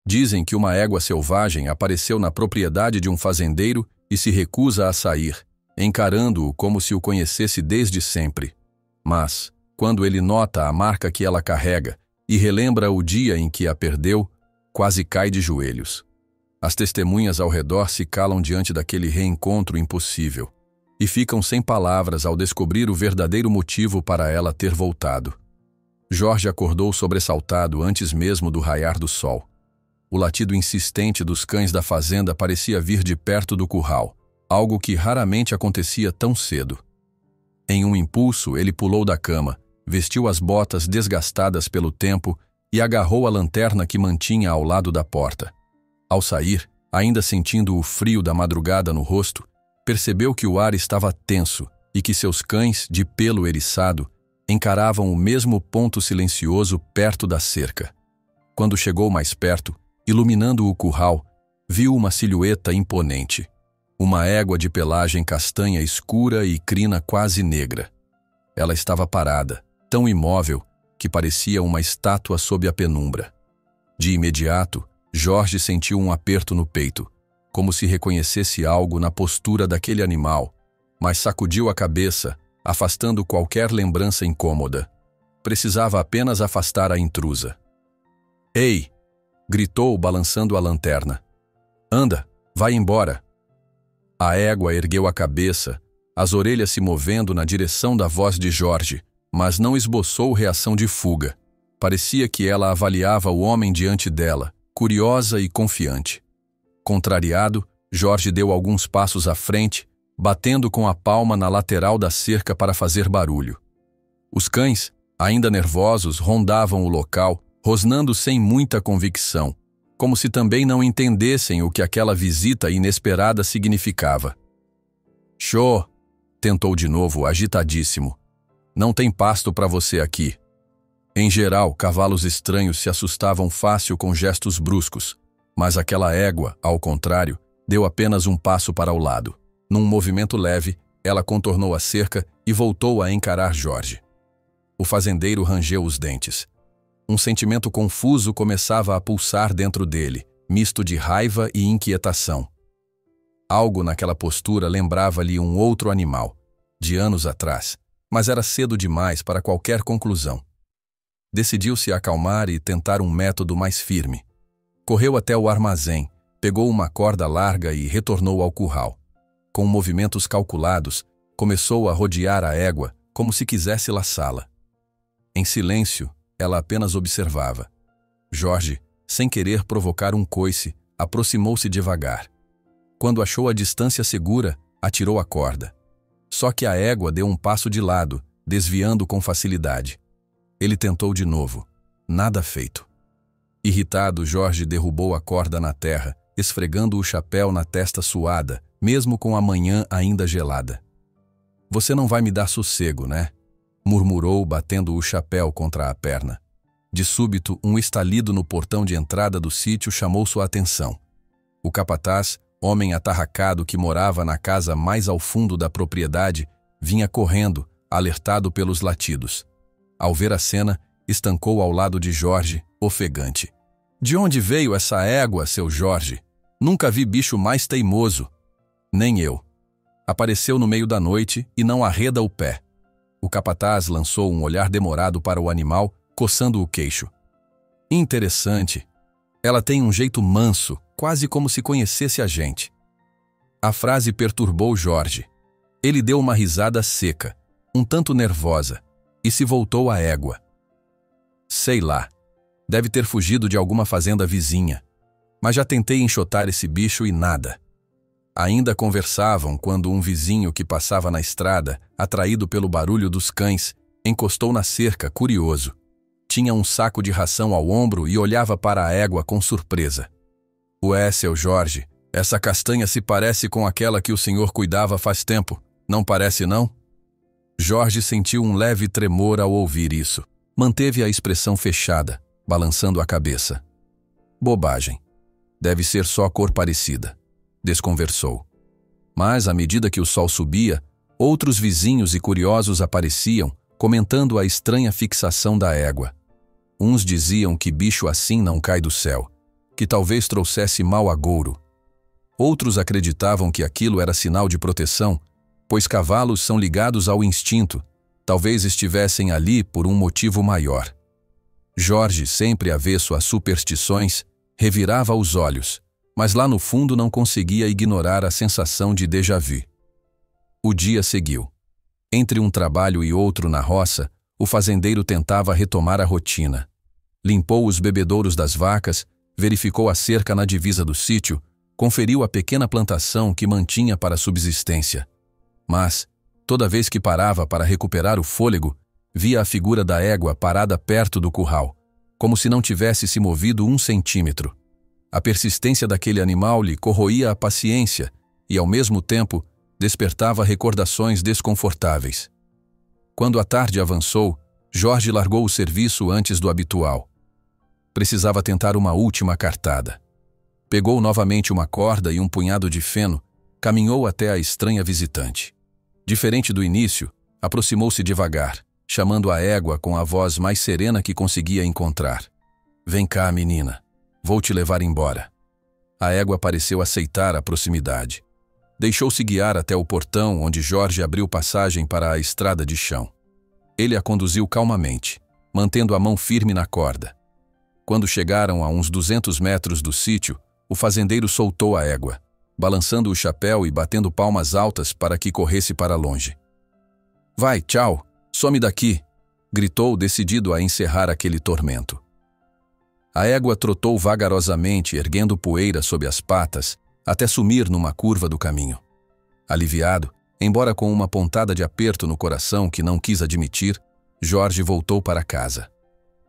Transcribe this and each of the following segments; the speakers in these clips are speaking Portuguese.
Dizem que uma égua selvagem apareceu na propriedade de um fazendeiro e se recusa a sair, encarando-o como se o conhecesse desde sempre. Mas, quando ele nota a marca que ela carrega e relembra o dia em que a perdeu, quase cai de joelhos. As testemunhas ao redor se calam diante daquele reencontro impossível e ficam sem palavras ao descobrir o verdadeiro motivo para ela ter voltado. Jorge acordou sobressaltado antes mesmo do raiar do sol. O latido insistente dos cães da fazenda parecia vir de perto do curral, algo que raramente acontecia tão cedo. Em um impulso, ele pulou da cama, vestiu as botas desgastadas pelo tempo e agarrou a lanterna que mantinha ao lado da porta. Ao sair, ainda sentindo o frio da madrugada no rosto, percebeu que o ar estava tenso e que seus cães, de pelo eriçado, encaravam o mesmo ponto silencioso perto da cerca. Quando chegou mais perto, iluminando o curral, viu uma silhueta imponente. Uma égua de pelagem castanha escura e crina quase negra. Ela estava parada, tão imóvel, que parecia uma estátua sob a penumbra. De imediato, Jorge sentiu um aperto no peito, como se reconhecesse algo na postura daquele animal, mas sacudiu a cabeça, afastando qualquer lembrança incômoda. Precisava apenas afastar a intrusa. "Ei!" gritou, balançando a lanterna. "Anda, vai embora." A égua ergueu a cabeça, as orelhas se movendo na direção da voz de Jorge, mas não esboçou reação de fuga. Parecia que ela avaliava o homem diante dela, curiosa e confiante. Contrariado, Jorge deu alguns passos à frente, batendo com a palma na lateral da cerca para fazer barulho. Os cães, ainda nervosos, rondavam o local, rosnando sem muita convicção, como se também não entendessem o que aquela visita inesperada significava. "Xô!" tentou de novo, agitadíssimo. "Não tem pasto para você aqui." Em geral, cavalos estranhos se assustavam fácil com gestos bruscos, mas aquela égua, ao contrário, deu apenas um passo para o lado. Num movimento leve, ela contornou a cerca e voltou a encarar Jorge. O fazendeiro rangeu os dentes. Um sentimento confuso começava a pulsar dentro dele, misto de raiva e inquietação. Algo naquela postura lembrava-lhe um outro animal, de anos atrás, mas era cedo demais para qualquer conclusão. Decidiu-se acalmar e tentar um método mais firme. Correu até o armazém, pegou uma corda larga e retornou ao curral. Com movimentos calculados, começou a rodear a égua, como se quisesse laçá-la. Em silêncio, ela apenas observava. Jorge, sem querer provocar um coice, aproximou-se devagar. Quando achou a distância segura, atirou a corda. Só que a égua deu um passo de lado, desviando com facilidade. Ele tentou de novo. Nada feito. Irritado, Jorge derrubou a corda na terra, esfregando o chapéu na testa suada, mesmo com a manhã ainda gelada. "Você não vai me dar sossego, né?" murmurou, batendo o chapéu contra a perna. De súbito, um estalido no portão de entrada do sítio chamou sua atenção. O capataz, homem atarracado que morava na casa mais ao fundo da propriedade, vinha correndo, alertado pelos latidos. Ao ver a cena, estancou ao lado de Jorge, ofegante. "De onde veio essa égua, seu Jorge? Nunca vi bicho mais teimoso." "Nem eu." Apareceu no meio da noite e não arreda o pé. O capataz lançou um olhar demorado para o animal, coçando o queixo. "Interessante. Ela tem um jeito manso, quase como se conhecesse a gente." A frase perturbou Jorge. Ele deu uma risada seca, um tanto nervosa, e se voltou à égua. "Sei lá. Deve ter fugido de alguma fazenda vizinha. Mas já tentei enxotar esse bicho e nada." Ainda conversavam quando um vizinho que passava na estrada, atraído pelo barulho dos cães, encostou na cerca, curioso. Tinha um saco de ração ao ombro e olhava para a égua com surpresa. "Ué, seu Jorge, essa castanha se parece com aquela que o senhor cuidava faz tempo, não parece não?" Jorge sentiu um leve tremor ao ouvir isso. Manteve a expressão fechada, balançando a cabeça. "Bobagem. Deve ser só cor parecida." Desconversou. Mas, à medida que o sol subia, outros vizinhos e curiosos apareciam, comentando a estranha fixação da égua. Uns diziam que bicho assim não cai do céu. que talvez trouxesse mau agouro. Outros acreditavam que aquilo era sinal de proteção, pois cavalos são ligados ao instinto, talvez estivessem ali por um motivo maior. Jorge, sempre avesso a superstições, revirava os olhos, mas lá no fundo não conseguia ignorar a sensação de déjà-vu. O dia seguiu. Entre um trabalho e outro na roça, o fazendeiro tentava retomar a rotina. Limpou os bebedouros das vacas, verificou a cerca na divisa do sítio, conferiu a pequena plantação que mantinha para a subsistência. Mas, toda vez que parava para recuperar o fôlego, via a figura da égua parada perto do curral, como se não tivesse se movido 1 centímetro. A persistência daquele animal lhe corroía a paciência e, ao mesmo tempo, despertava recordações desconfortáveis. Quando a tarde avançou, Jorge largou o serviço antes do habitual. Precisava tentar uma última cartada. Pegou novamente uma corda e um punhado de feno, caminhou até a estranha visitante. Diferente do início, aproximou-se devagar, chamando a égua com a voz mais serena que conseguia encontrar. "Vem cá, menina. Vou te levar embora." A égua pareceu aceitar a proximidade. Deixou-se guiar até o portão, onde Jorge abriu passagem para a estrada de chão. Ele a conduziu calmamente, mantendo a mão firme na corda. Quando chegaram a uns 200 metros do sítio, o fazendeiro soltou a égua, balançando o chapéu e batendo palmas altas para que corresse para longe. "Vai, tchau, some daqui!" gritou, decidido a encerrar aquele tormento. A égua trotou vagarosamente, erguendo poeira sob as patas, até sumir numa curva do caminho. Aliviado, embora com uma pontada de aperto no coração que não quis admitir, Jorge voltou para casa.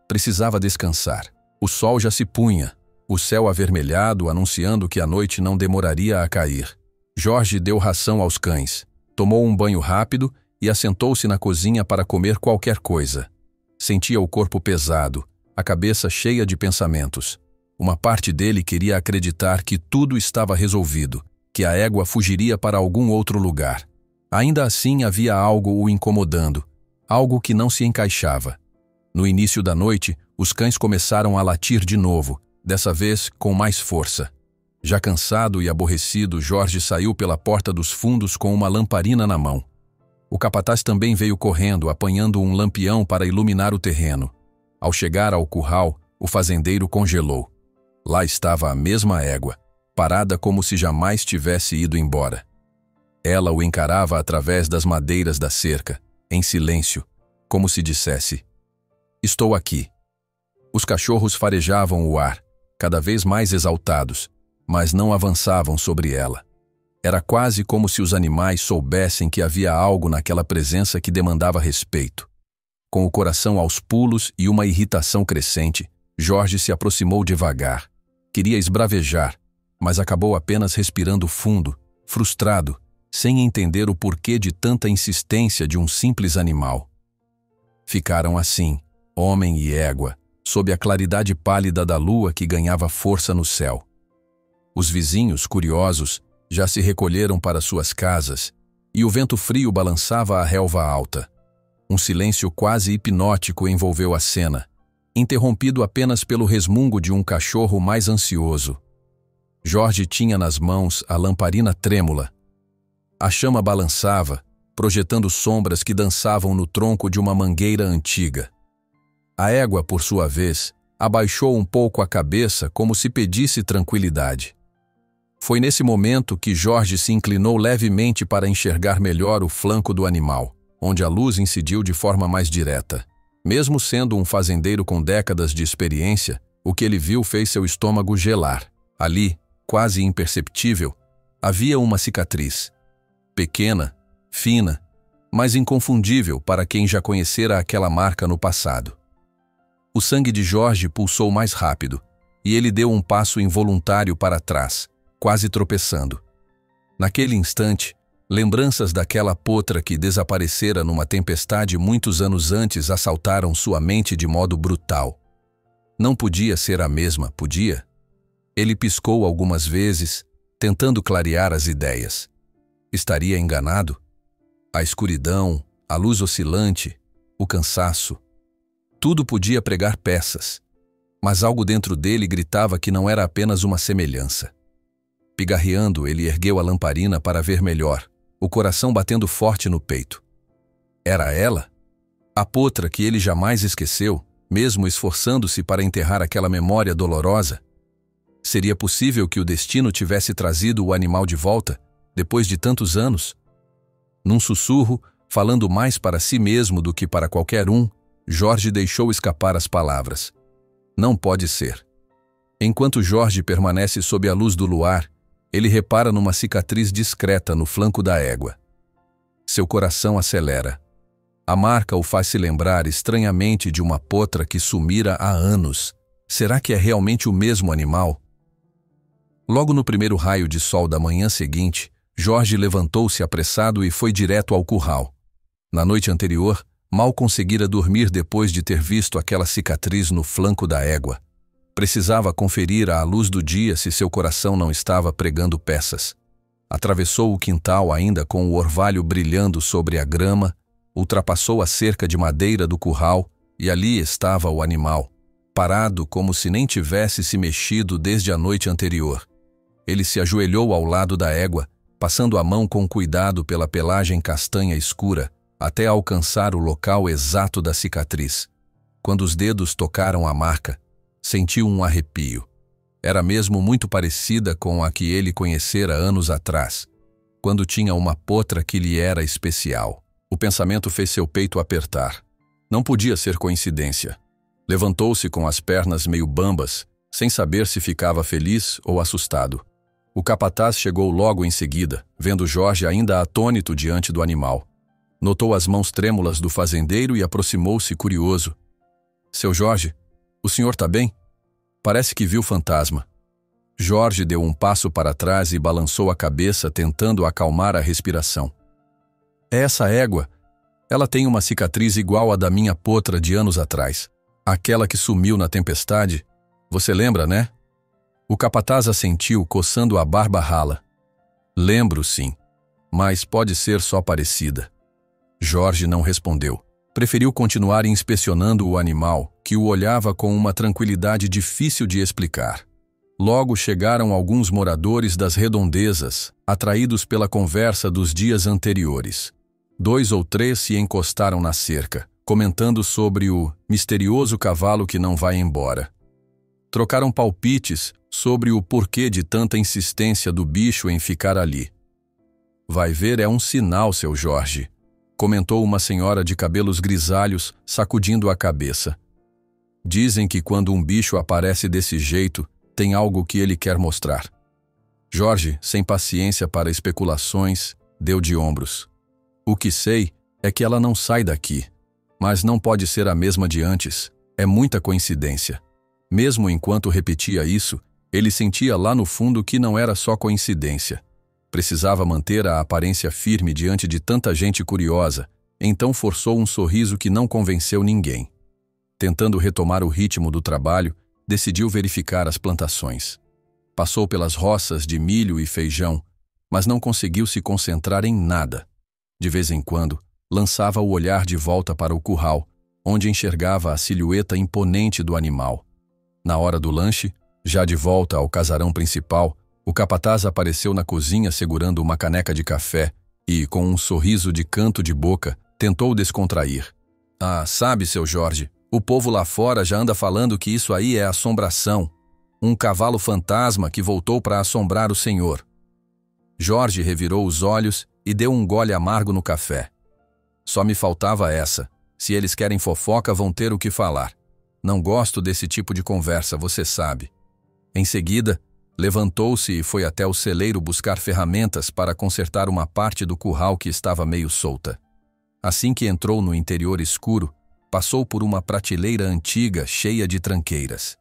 Precisava descansar. O sol já se punha, o céu avermelhado anunciando que a noite não demoraria a cair. Jorge deu ração aos cães, tomou um banho rápido e assentou-se na cozinha para comer qualquer coisa. Sentia o corpo pesado, a cabeça cheia de pensamentos. Uma parte dele queria acreditar que tudo estava resolvido, que a égua fugiria para algum outro lugar. Ainda assim havia algo o incomodando, algo que não se encaixava. No início da noite, os cães começaram a latir de novo, dessa vez com mais força. Já cansado e aborrecido, Jorge saiu pela porta dos fundos com uma lamparina na mão. O capataz também veio correndo, apanhando um lampião para iluminar o terreno. Ao chegar ao curral, o fazendeiro congelou. Lá estava a mesma égua, parada como se jamais tivesse ido embora. Ela o encarava através das madeiras da cerca, em silêncio, como se dissesse: "Estou aqui." Os cachorros farejavam o ar, cada vez mais exaltados, mas não avançavam sobre ela. Era quase como se os animais soubessem que havia algo naquela presença que demandava respeito. Com o coração aos pulos e uma irritação crescente, Jorge se aproximou devagar. Queria esbravejar, mas acabou apenas respirando fundo, frustrado, sem entender o porquê de tanta insistência de um simples animal. Ficaram assim, homem e égua, sob a claridade pálida da lua que ganhava força no céu. Os vizinhos, curiosos, já se recolheram para suas casas, e o vento frio balançava a relva alta. Um silêncio quase hipnótico envolveu a cena, interrompido apenas pelo resmungo de um cachorro mais ansioso. Jorge tinha nas mãos a lamparina trêmula. A chama balançava, projetando sombras que dançavam no tronco de uma mangueira antiga. A égua, por sua vez, abaixou um pouco a cabeça como se pedisse tranquilidade. Foi nesse momento que Jorge se inclinou levemente para enxergar melhor o flanco do animal, onde a luz incidiu de forma mais direta. Mesmo sendo um fazendeiro com décadas de experiência, o que ele viu fez seu estômago gelar. Ali, quase imperceptível, havia uma cicatriz. Pequena, fina, mas inconfundível para quem já conhecera aquela marca no passado. O sangue de Jorge pulsou mais rápido, e ele deu um passo involuntário para trás, quase tropeçando. Naquele instante, lembranças daquela potra que desaparecera numa tempestade muitos anos antes assaltaram sua mente de modo brutal. Não podia ser a mesma, podia? Ele piscou algumas vezes, tentando clarear as ideias. Estaria enganado? A escuridão, a luz oscilante, o cansaço. Tudo podia pregar peças. Mas algo dentro dele gritava que não era apenas uma semelhança. Pigarreando, ele ergueu a lamparina para ver melhor, o coração batendo forte no peito. Era ela? A potra que ele jamais esqueceu, mesmo esforçando-se para enterrar aquela memória dolorosa? Seria possível que o destino tivesse trazido o animal de volta, depois de tantos anos? Num sussurro, falando mais para si mesmo do que para qualquer um, Jorge deixou escapar as palavras. Não pode ser. Enquanto Jorge permanece sob a luz do luar, ele repara numa cicatriz discreta no flanco da égua. Seu coração acelera. A marca o faz se lembrar estranhamente de uma potra que sumira há anos. Será que é realmente o mesmo animal? Logo no primeiro raio de sol da manhã seguinte, Jorge levantou-se apressado e foi direto ao curral. Na noite anterior, mal conseguira dormir depois de ter visto aquela cicatriz no flanco da égua. Precisava conferir à luz do dia se seu coração não estava pregando peças. Atravessou o quintal ainda com o orvalho brilhando sobre a grama, ultrapassou a cerca de madeira do curral e ali estava o animal, parado como se nem tivesse se mexido desde a noite anterior. Ele se ajoelhou ao lado da égua, passando a mão com cuidado pela pelagem castanha escura, até alcançar o local exato da cicatriz. Quando os dedos tocaram a marca, sentiu um arrepio. Era mesmo muito parecida com a que ele conhecera anos atrás, quando tinha uma potra que lhe era especial. O pensamento fez seu peito apertar. Não podia ser coincidência. Levantou-se com as pernas meio bambas, sem saber se ficava feliz ou assustado. O capataz chegou logo em seguida, vendo Jorge ainda atônito diante do animal. Notou as mãos trêmulas do fazendeiro e aproximou-se curioso. Seu Jorge, o senhor está bem? Parece que viu fantasma. Jorge deu um passo para trás e balançou a cabeça tentando acalmar a respiração. É essa égua. Ela tem uma cicatriz igual à da minha potra de anos atrás. Aquela que sumiu na tempestade. Você lembra, né? O capataz assentiu, coçando a barba rala. Lembro, sim. Mas pode ser só parecida. Jorge não respondeu. Preferiu continuar inspecionando o animal, que o olhava com uma tranquilidade difícil de explicar. Logo chegaram alguns moradores das redondezas, atraídos pela conversa dos dias anteriores. 2 ou 3 se encostaram na cerca, comentando sobre o misterioso cavalo que não vai embora. Trocaram palpites sobre o porquê de tanta insistência do bicho em ficar ali. Vai ver, é um sinal, seu Jorge, comentou uma senhora de cabelos grisalhos, sacudindo a cabeça. Dizem que quando um bicho aparece desse jeito, tem algo que ele quer mostrar. Jorge, sem paciência para especulações, deu de ombros. O que sei é que ela não sai daqui, mas não pode ser a mesma de antes. É muita coincidência. Mesmo enquanto repetia isso, ele sentia lá no fundo que não era só coincidência. Precisava manter a aparência firme diante de tanta gente curiosa, então forçou um sorriso que não convenceu ninguém. Tentando retomar o ritmo do trabalho, decidiu verificar as plantações. Passou pelas roças de milho e feijão, mas não conseguiu se concentrar em nada. De vez em quando, lançava o olhar de volta para o curral, onde enxergava a silhueta imponente do animal. Na hora do lanche, já de volta ao casarão principal, o capataz apareceu na cozinha segurando uma caneca de café e, com um sorriso de canto de boca, tentou descontrair. Ah, sabe, seu Jorge, o povo lá fora já anda falando que isso aí é assombração. Um cavalo fantasma que voltou para assombrar o senhor. Jorge revirou os olhos e deu um gole amargo no café. Só me faltava essa. Se eles querem fofoca, vão ter o que falar. Não gosto desse tipo de conversa, você sabe. Em seguida, levantou-se e foi até o celeiro buscar ferramentas para consertar uma parte do curral que estava meio solta. Assim que entrou no interior escuro, passou por uma prateleira antiga cheia de tranqueiras.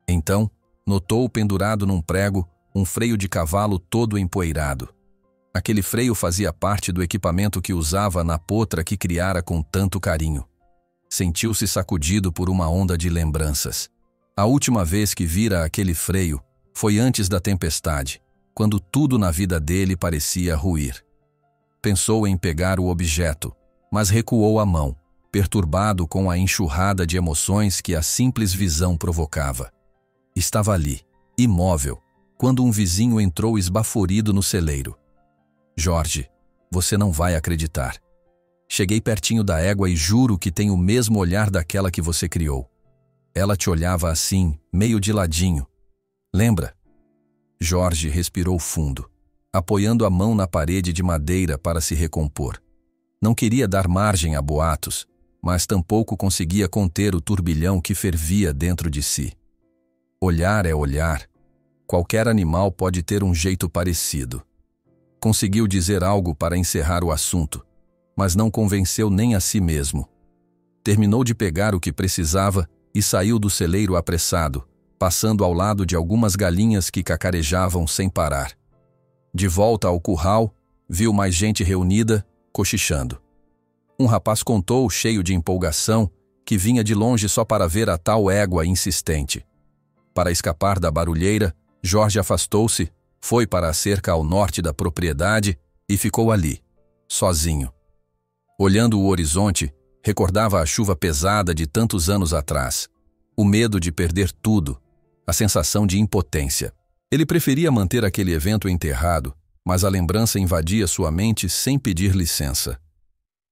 Então, notou pendurado num prego um freio de cavalo todo empoeirado. Aquele freio fazia parte do equipamento que usava na potra que criara com tanto carinho. Sentiu-se sacudido por uma onda de lembranças. A última vez que vira aquele freio foi antes da tempestade, quando tudo na vida dele parecia ruir. Pensou em pegar o objeto, mas recuou a mão. perturbado com a enxurrada de emoções que a simples visão provocava. Estava ali, imóvel, quando um vizinho entrou esbaforido no celeiro. Jorge, você não vai acreditar. Cheguei pertinho da égua e juro que tem o mesmo olhar daquela que você criou. Ela te olhava assim, meio de ladinho. Lembra? Jorge respirou fundo, apoiando a mão na parede de madeira para se recompor. Não queria dar margem a boatos, mas tampouco conseguia conter o turbilhão que fervia dentro de si. Olhar é olhar. Qualquer animal pode ter um jeito parecido. Conseguiu dizer algo para encerrar o assunto, mas não convenceu nem a si mesmo. Terminou de pegar o que precisava e saiu do celeiro apressado, passando ao lado de algumas galinhas que cacarejavam sem parar. De volta ao curral, viu mais gente reunida, cochichando. Um rapaz contou, cheio de empolgação, que vinha de longe só para ver a tal égua insistente. Para escapar da barulheira, Jorge afastou-se, foi para a cerca ao norte da propriedade e ficou ali, sozinho. Olhando o horizonte, recordava a chuva pesada de tantos anos atrás, o medo de perder tudo, a sensação de impotência. Ele preferia manter aquele evento enterrado, mas a lembrança invadia sua mente sem pedir licença.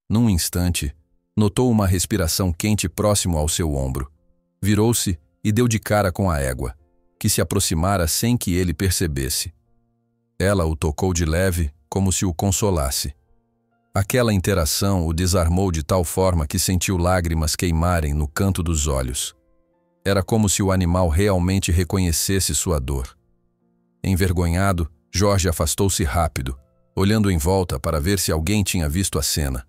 Num instante, notou uma respiração quente próximo ao seu ombro. Virou-se e deu de cara com a égua, que se aproximara sem que ele percebesse. Ela o tocou de leve, como se o consolasse. Aquela interação o desarmou de tal forma que sentiu lágrimas queimarem no canto dos olhos. Era como se o animal realmente reconhecesse sua dor. Envergonhado, Jorge afastou-se rápido, olhando em volta para ver se alguém tinha visto a cena.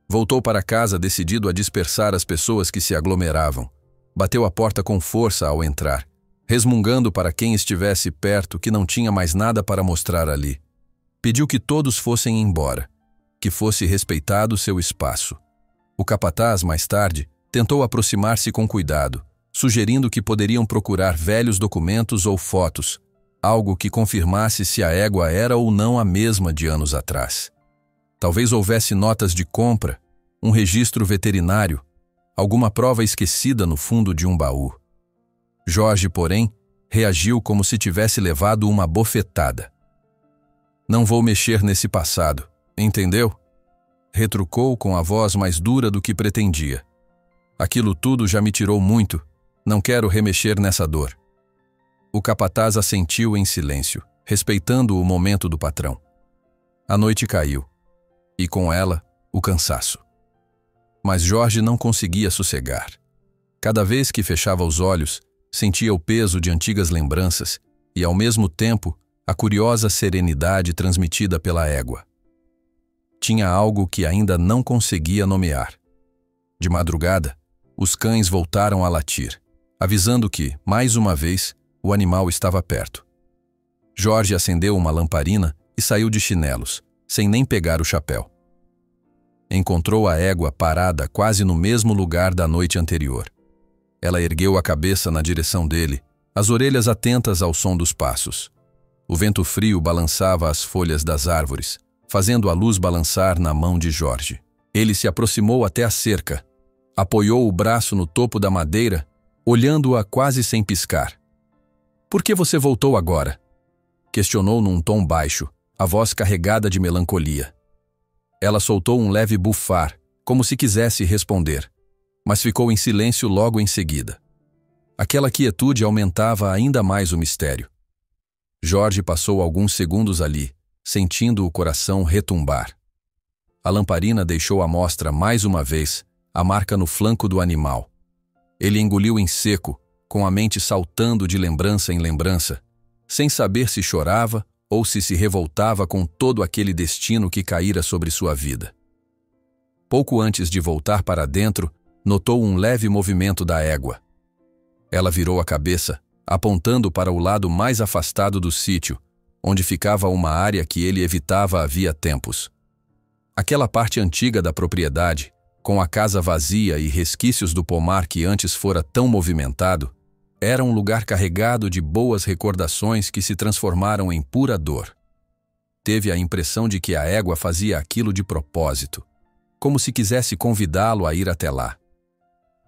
Voltou para casa decidido a dispersar as pessoas que se aglomeravam. Bateu a porta com força ao entrar, resmungando para quem estivesse perto que não tinha mais nada para mostrar ali. Pediu que todos fossem embora, que fosse respeitado seu espaço. O capataz, mais tarde, tentou aproximar-se com cuidado, sugerindo que poderiam procurar velhos documentos ou fotos, algo que confirmasse se a égua era ou não a mesma de anos atrás. Talvez houvesse notas de compra, um registro veterinário, alguma prova esquecida no fundo de um baú. Jorge, porém, reagiu como se tivesse levado uma bofetada. Não vou mexer nesse passado, entendeu? Retrucou com a voz mais dura do que pretendia. Aquilo tudo já me tirou muito, não quero remexer nessa dor. O capataz assentiu em silêncio, respeitando o momento do patrão. A noite caiu, e com ela, o cansaço. Mas Jorge não conseguia sossegar. Cada vez que fechava os olhos, sentia o peso de antigas lembranças e, ao mesmo tempo, a curiosa serenidade transmitida pela égua. Tinha algo que ainda não conseguia nomear. De madrugada, os cães voltaram a latir, avisando que, mais uma vez, o animal estava perto. Jorge acendeu uma lamparina e saiu de chinelos, sem nem pegar o chapéu. Encontrou a égua parada quase no mesmo lugar da noite anterior. Ela ergueu a cabeça na direção dele, as orelhas atentas ao som dos passos. O vento frio balançava as folhas das árvores, fazendo a luz balançar na mão de Jorge. Ele se aproximou até a cerca, apoiou o braço no topo da madeira, olhando-a quase sem piscar. "Por que você voltou agora?" questionou num tom baixo, a voz carregada de melancolia. Ela soltou um leve bufar, como se quisesse responder, mas ficou em silêncio logo em seguida. Aquela quietude aumentava ainda mais o mistério. Jorge passou alguns segundos ali, sentindo o coração retumbar. A lamparina deixou à mostra mais uma vez a marca no flanco do animal. Ele engoliu em seco, com a mente saltando de lembrança em lembrança, sem saber se chorava ou se revoltava com todo aquele destino que caíra sobre sua vida. Pouco antes de voltar para dentro, notou um leve movimento da égua. Ela virou a cabeça, apontando para o lado mais afastado do sítio, onde ficava uma área que ele evitava havia tempos. Aquela parte antiga da propriedade, com a casa vazia e resquícios do pomar que antes fora tão movimentado, era um lugar carregado de boas recordações que se transformaram em pura dor. Teve a impressão de que a égua fazia aquilo de propósito. como se quisesse convidá-lo a ir até lá.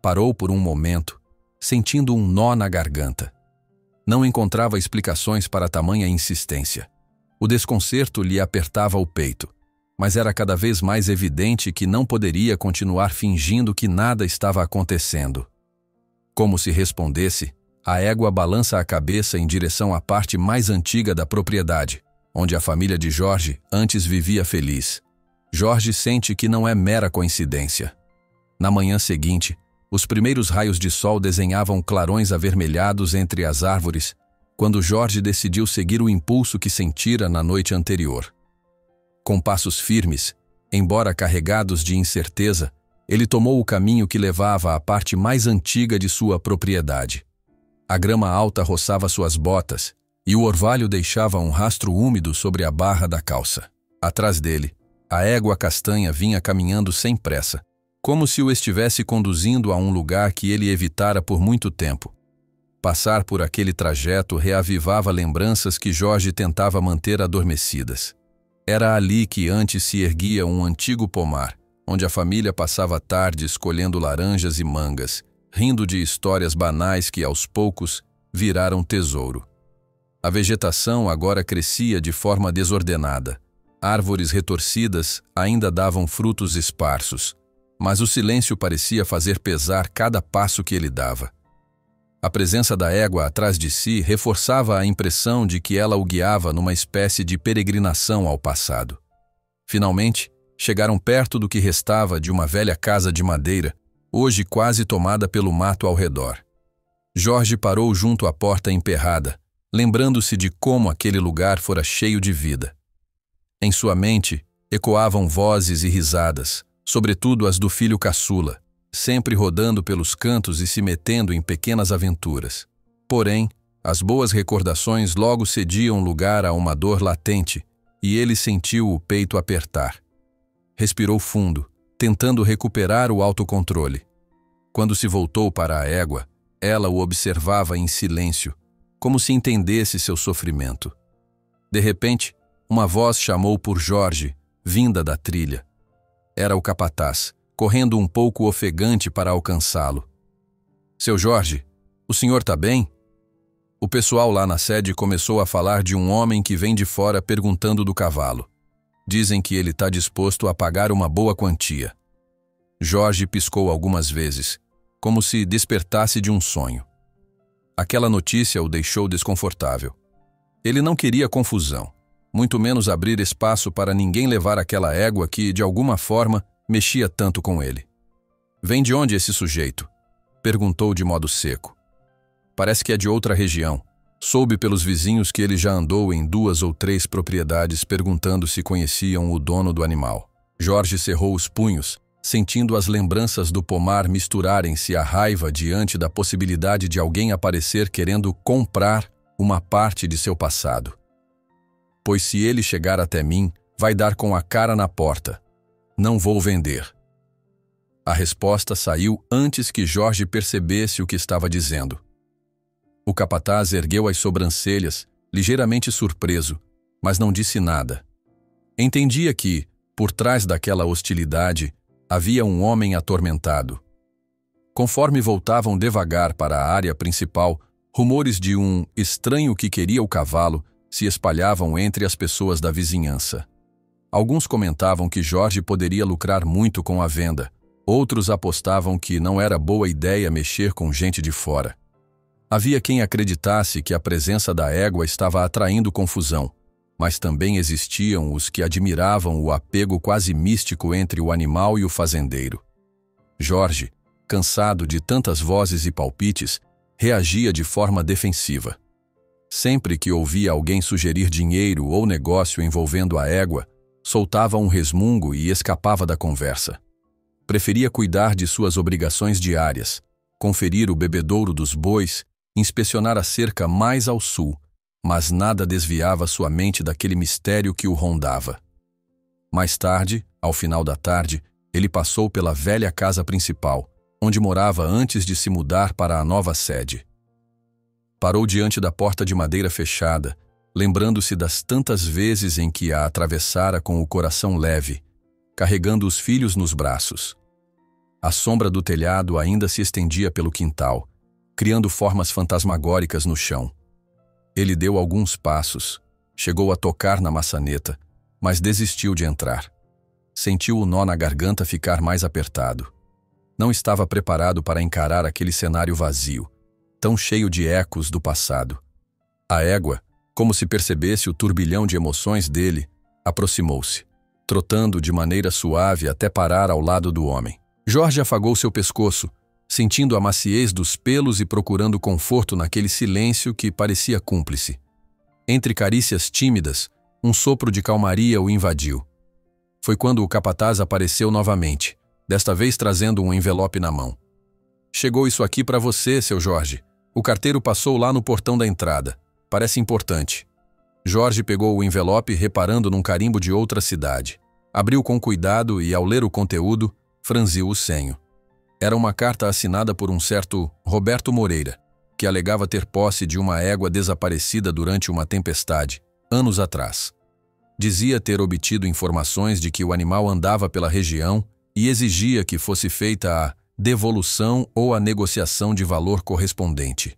Parou por um momento, sentindo um nó na garganta. Não encontrava explicações para tamanha insistência. O desconcerto lhe apertava o peito, mas era cada vez mais evidente que não poderia continuar fingindo que nada estava acontecendo. Como se respondesse, a égua balança a cabeça em direção à parte mais antiga da propriedade, onde a família de Jorge antes vivia feliz. Jorge sente que não é mera coincidência. Na manhã seguinte, os primeiros raios de sol desenhavam clarões avermelhados entre as árvores, quando Jorge decidiu seguir o impulso que sentira na noite anterior. Com passos firmes, embora carregados de incerteza, ele tomou o caminho que levava à parte mais antiga de sua propriedade. A grama alta roçava suas botas e o orvalho deixava um rastro úmido sobre a barra da calça. Atrás dele, a égua castanha vinha caminhando sem pressa, como se o estivesse conduzindo a um lugar que ele evitara por muito tempo. Passar por aquele trajeto reavivava lembranças que Jorge tentava manter adormecidas. Era ali que antes se erguia um antigo pomar, onde a família passava tardes colhendo laranjas e mangas, rindo de histórias banais que aos poucos viraram tesouro. A vegetação agora crescia de forma desordenada. Árvores retorcidas ainda davam frutos esparsos, mas o silêncio parecia fazer pesar cada passo que ele dava. A presença da égua atrás de si reforçava a impressão de que ela o guiava numa espécie de peregrinação ao passado. Finalmente, chegaram perto do que restava de uma velha casa de madeira, hoje quase tomada pelo mato ao redor. Jorge parou junto à porta emperrada, lembrando-se de como aquele lugar fora cheio de vida. Em sua mente, ecoavam vozes e risadas, sobretudo as do filho caçula, sempre rodando pelos cantos e se metendo em pequenas aventuras. Porém, as boas recordações logo cediam lugar a uma dor latente, e ele sentiu o peito apertar. Respirou fundo, tentando recuperar o autocontrole. Quando se voltou para a égua, ela o observava em silêncio, como se entendesse seu sofrimento. De repente, uma voz chamou por Jorge, vinda da trilha. Era o capataz, correndo um pouco ofegante para alcançá-lo. "Seu Jorge, o senhor está bem?" O pessoal lá na sede começou a falar de um homem que vem de fora perguntando do cavalo. Dizem que ele está disposto a pagar uma boa quantia. Jorge piscou algumas vezes, como se despertasse de um sonho. Aquela notícia o deixou desconfortável. Ele não queria confusão, muito menos abrir espaço para ninguém levar aquela égua que, de alguma forma, mexia tanto com ele. "Vem de onde esse sujeito?" perguntou de modo seco. "Parece que é de outra região. Soube pelos vizinhos que ele já andou em 2 ou 3 propriedades perguntando se conheciam o dono do animal." Jorge cerrou os punhos, sentindo as lembranças do pomar misturarem-se à raiva diante da possibilidade de alguém aparecer querendo comprar uma parte de seu passado. "Pois se ele chegar até mim, vai dar com a cara na porta. Não vou vender." A resposta saiu antes que Jorge percebesse o que estava dizendo. O capataz ergueu as sobrancelhas, ligeiramente surpreso, mas não disse nada. Entendia que, por trás daquela hostilidade, havia um homem atormentado. Conforme voltavam devagar para a área principal, rumores de um estranho que queria o cavalo se espalhavam entre as pessoas da vizinhança. Alguns comentavam que Jorge poderia lucrar muito com a venda, outros apostavam que não era boa ideia mexer com gente de fora. Havia quem acreditasse que a presença da égua estava atraindo confusão, mas também existiam os que admiravam o apego quase místico entre o animal e o fazendeiro. Jorge, cansado de tantas vozes e palpites, reagia de forma defensiva. Sempre que ouvia alguém sugerir dinheiro ou negócio envolvendo a égua, soltava um resmungo e escapava da conversa. Preferia cuidar de suas obrigações diárias, conferir o bebedouro dos bois, inspecionar a cerca mais ao sul, mas nada desviava sua mente daquele mistério que o rondava. Mais tarde, ao final da tarde, ele passou pela velha casa principal, onde morava antes de se mudar para a nova sede. Parou diante da porta de madeira fechada, lembrando-se das tantas vezes em que a atravessara com o coração leve, carregando os filhos nos braços. A sombra do telhado ainda se estendia pelo quintal, criando formas fantasmagóricas no chão. Ele deu alguns passos, chegou a tocar na maçaneta, mas desistiu de entrar. Sentiu o nó na garganta ficar mais apertado. Não estava preparado para encarar aquele cenário vazio, tão cheio de ecos do passado. A égua, como se percebesse o turbilhão de emoções dele, aproximou-se, trotando de maneira suave até parar ao lado do homem. Jorge afagou seu pescoço, sentindo a maciez dos pelos e procurando conforto naquele silêncio que parecia cúmplice. Entre carícias tímidas, um sopro de calmaria o invadiu. Foi quando o capataz apareceu novamente, desta vez trazendo um envelope na mão. "Chegou isso aqui para você, seu Jorge. O carteiro passou lá no portão da entrada. Parece importante." Jorge pegou o envelope reparando num carimbo de outra cidade. Abriu com cuidado e, ao ler o conteúdo, franziu o senho. Era uma carta assinada por um certo Roberto Moreira, que alegava ter posse de uma égua desaparecida durante uma tempestade, anos atrás. Dizia ter obtido informações de que o animal andava pela região e exigia que fosse feita a devolução ou a negociação de valor correspondente.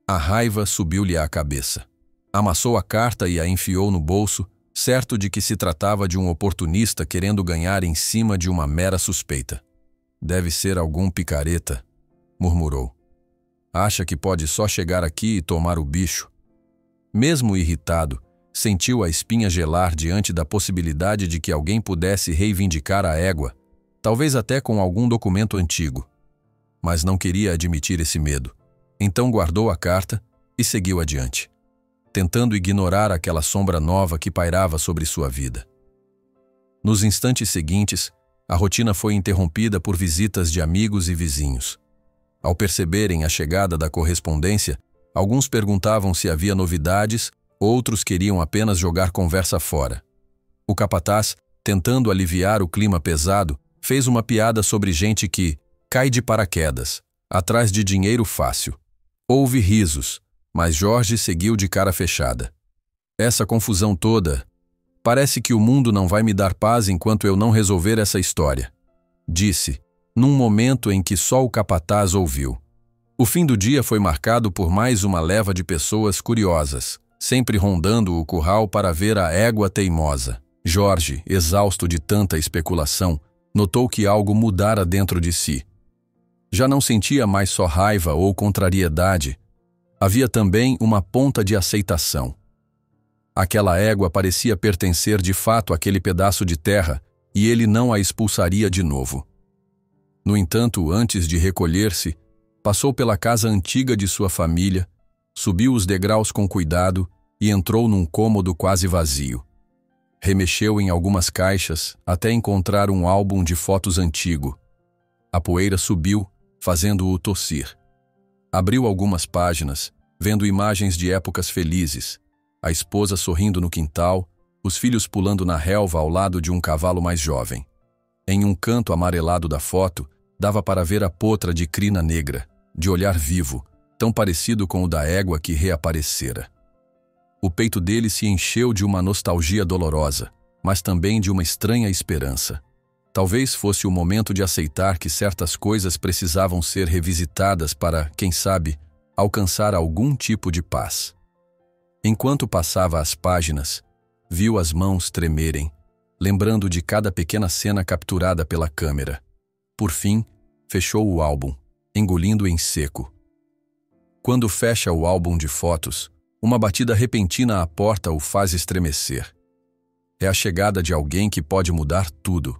A raiva subiu-lhe à cabeça. Amassou a carta e a enfiou no bolso, certo de que se tratava de um oportunista querendo ganhar em cima de uma mera suspeita. "Deve ser algum picareta", murmurou. "Acha que pode só chegar aqui e tomar o bicho?" Mesmo irritado, sentiu a espinha gelar diante da possibilidade de que alguém pudesse reivindicar a égua, talvez até com algum documento antigo. Mas não queria admitir esse medo. Então guardou a carta e seguiu adiante, tentando ignorar aquela sombra nova que pairava sobre sua vida. Nos instantes seguintes, a rotina foi interrompida por visitas de amigos e vizinhos. Ao perceberem a chegada da correspondência, alguns perguntavam se havia novidades, outros queriam apenas jogar conversa fora. O capataz, tentando aliviar o clima pesado, fez uma piada sobre gente que cai de paraquedas, atrás de dinheiro fácil. Houve risos, mas Jorge seguiu de cara fechada. "Essa confusão toda... Parece que o mundo não vai me dar paz enquanto eu não resolver essa história", disse, num momento em que só o capataz ouviu. O fim do dia foi marcado por mais uma leva de pessoas curiosas, sempre rondando o curral para ver a égua teimosa. Jorge, exausto de tanta especulação, notou que algo mudara dentro de si. Já não sentia mais só raiva ou contrariedade. Havia também uma ponta de aceitação. Aquela égua parecia pertencer de fato àquele pedaço de terra e ele não a expulsaria de novo. No entanto, antes de recolher-se, passou pela casa antiga de sua família, subiu os degraus com cuidado e entrou num cômodo quase vazio. Remexeu em algumas caixas até encontrar um álbum de fotos antigo. A poeira subiu, fazendo-o tossir. Abriu algumas páginas, vendo imagens de épocas felizes, a esposa sorrindo no quintal, os filhos pulando na relva ao lado de um cavalo mais jovem. Em um canto amarelado da foto, dava para ver a potra de crina negra, de olhar vivo, tão parecido com o da égua que reaparecera. O peito dele se encheu de uma nostalgia dolorosa, mas também de uma estranha esperança. Talvez fosse o momento de aceitar que certas coisas precisavam ser revisitadas para, quem sabe, alcançar algum tipo de paz. Enquanto passava as páginas, viu as mãos tremerem, lembrando de cada pequena cena capturada pela câmera. Por fim, fechou o álbum, engolindo em seco. Quando fecha o álbum de fotos, uma batida repentina à porta o faz estremecer. É a chegada de alguém que pode mudar tudo.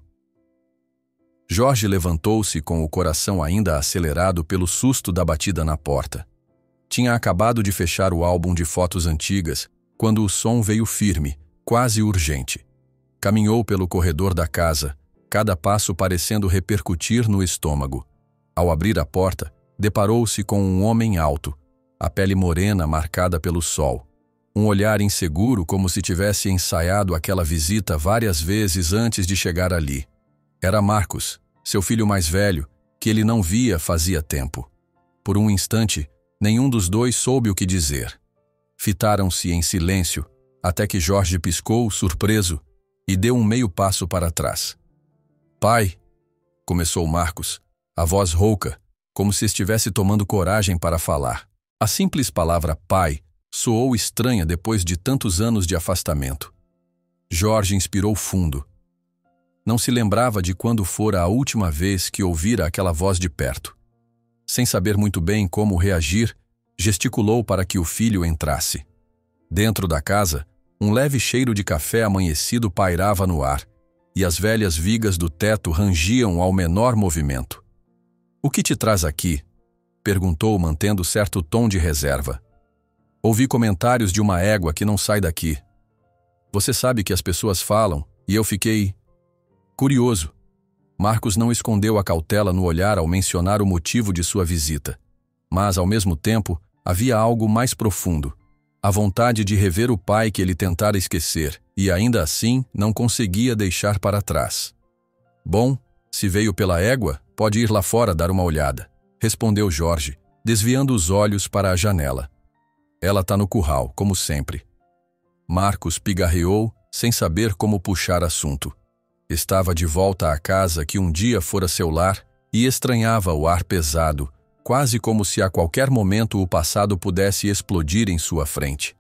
Jorge levantou-se com o coração ainda acelerado pelo susto da batida na porta. Tinha acabado de fechar o álbum de fotos antigas, quando o som veio firme, quase urgente. Caminhou pelo corredor da casa, cada passo parecendo repercutir no estômago. Ao abrir a porta, deparou-se com um homem alto, a pele morena marcada pelo sol. Um olhar inseguro como se tivesse ensaiado aquela visita várias vezes antes de chegar ali. Era Marcos, seu filho mais velho, que ele não via fazia tempo. Por um instante, nenhum dos dois soube o que dizer. Fitaram-se em silêncio, até que Jorge piscou, surpreso, e deu um meio passo para trás. Pai, começou Marcos, a voz rouca, como se estivesse tomando coragem para falar. A simples palavra pai soou estranha depois de tantos anos de afastamento. Jorge inspirou fundo. Não se lembrava de quando fora a última vez que ouvira aquela voz de perto. Sem saber muito bem como reagir, gesticulou para que o filho entrasse. Dentro da casa, um leve cheiro de café amanhecido pairava no ar, e as velhas vigas do teto rangiam ao menor movimento. "O que te traz aqui?" perguntou, mantendo certo tom de reserva. "Ouvi comentários de uma égua que não sai daqui. Você sabe que as pessoas falam, e eu fiquei curioso." Marcos não escondeu a cautela no olhar ao mencionar o motivo de sua visita. Mas, ao mesmo tempo, havia algo mais profundo. A vontade de rever o pai que ele tentara esquecer, e ainda assim não conseguia deixar para trás. "Bom, se veio pela égua, pode ir lá fora dar uma olhada", respondeu Jorge, desviando os olhos para a janela. "Ela tá no curral, como sempre." Marcos pigarreou, sem saber como puxar assunto. Estava de volta à casa que um dia fora seu lar e estranhava o ar pesado, quase como se a qualquer momento o passado pudesse explodir em sua frente.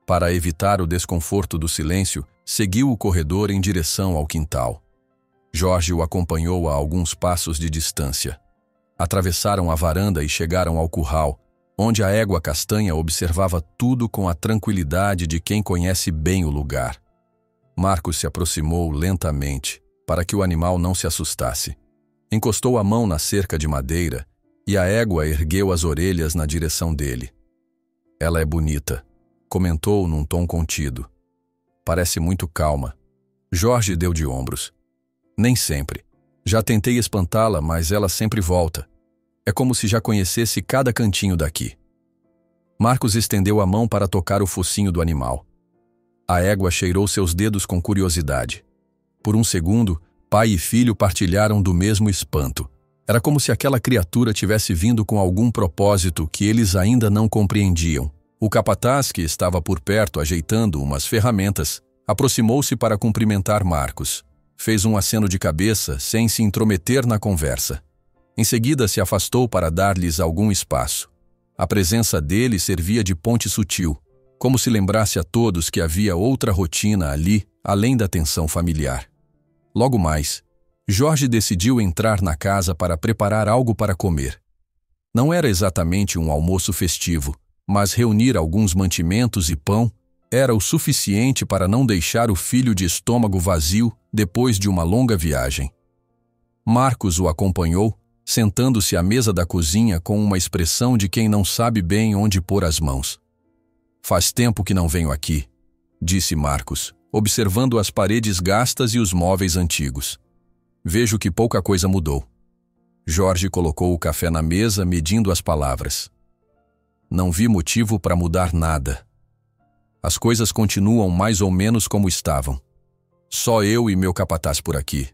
Para evitar o desconforto do silêncio, seguiu o corredor em direção ao quintal. Jorge o acompanhou a alguns passos de distância. Atravessaram a varanda e chegaram ao curral, onde a égua castanha observava tudo com a tranquilidade de quem conhece bem o lugar. Marcos se aproximou lentamente, para que o animal não se assustasse. Encostou a mão na cerca de madeira e a égua ergueu as orelhas na direção dele. "Ela é bonita", comentou num tom contido. "Parece muito calma." Jorge deu de ombros. "Nem sempre. Já tentei espantá-la, mas ela sempre volta. É como se já conhecesse cada cantinho daqui." Marcos estendeu a mão para tocar o focinho do animal. A égua cheirou seus dedos com curiosidade. Por um segundo, pai e filho partilharam do mesmo espanto. Era como se aquela criatura tivesse vindo com algum propósito que eles ainda não compreendiam. O capataz, que estava por perto ajeitando umas ferramentas, aproximou-se para cumprimentar Marcos. Fez um aceno de cabeça, sem se intrometer na conversa. Em seguida se afastou para dar-lhes algum espaço. A presença dele servia de ponte sutil, como se lembrasse a todos que havia outra rotina ali, além da tensão familiar. Logo mais, Jorge decidiu entrar na casa para preparar algo para comer. Não era exatamente um almoço festivo, mas reunir alguns mantimentos e pão era o suficiente para não deixar o filho de estômago vazio depois de uma longa viagem. Marcos o acompanhou, sentando-se à mesa da cozinha com uma expressão de quem não sabe bem onde pôr as mãos. "Faz tempo que não venho aqui", disse Marcos, observando as paredes gastas e os móveis antigos. "Vejo que pouca coisa mudou." Jorge colocou o café na mesa, medindo as palavras. "Não vi motivo para mudar nada. As coisas continuam mais ou menos como estavam. Só eu e meu capataz por aqui."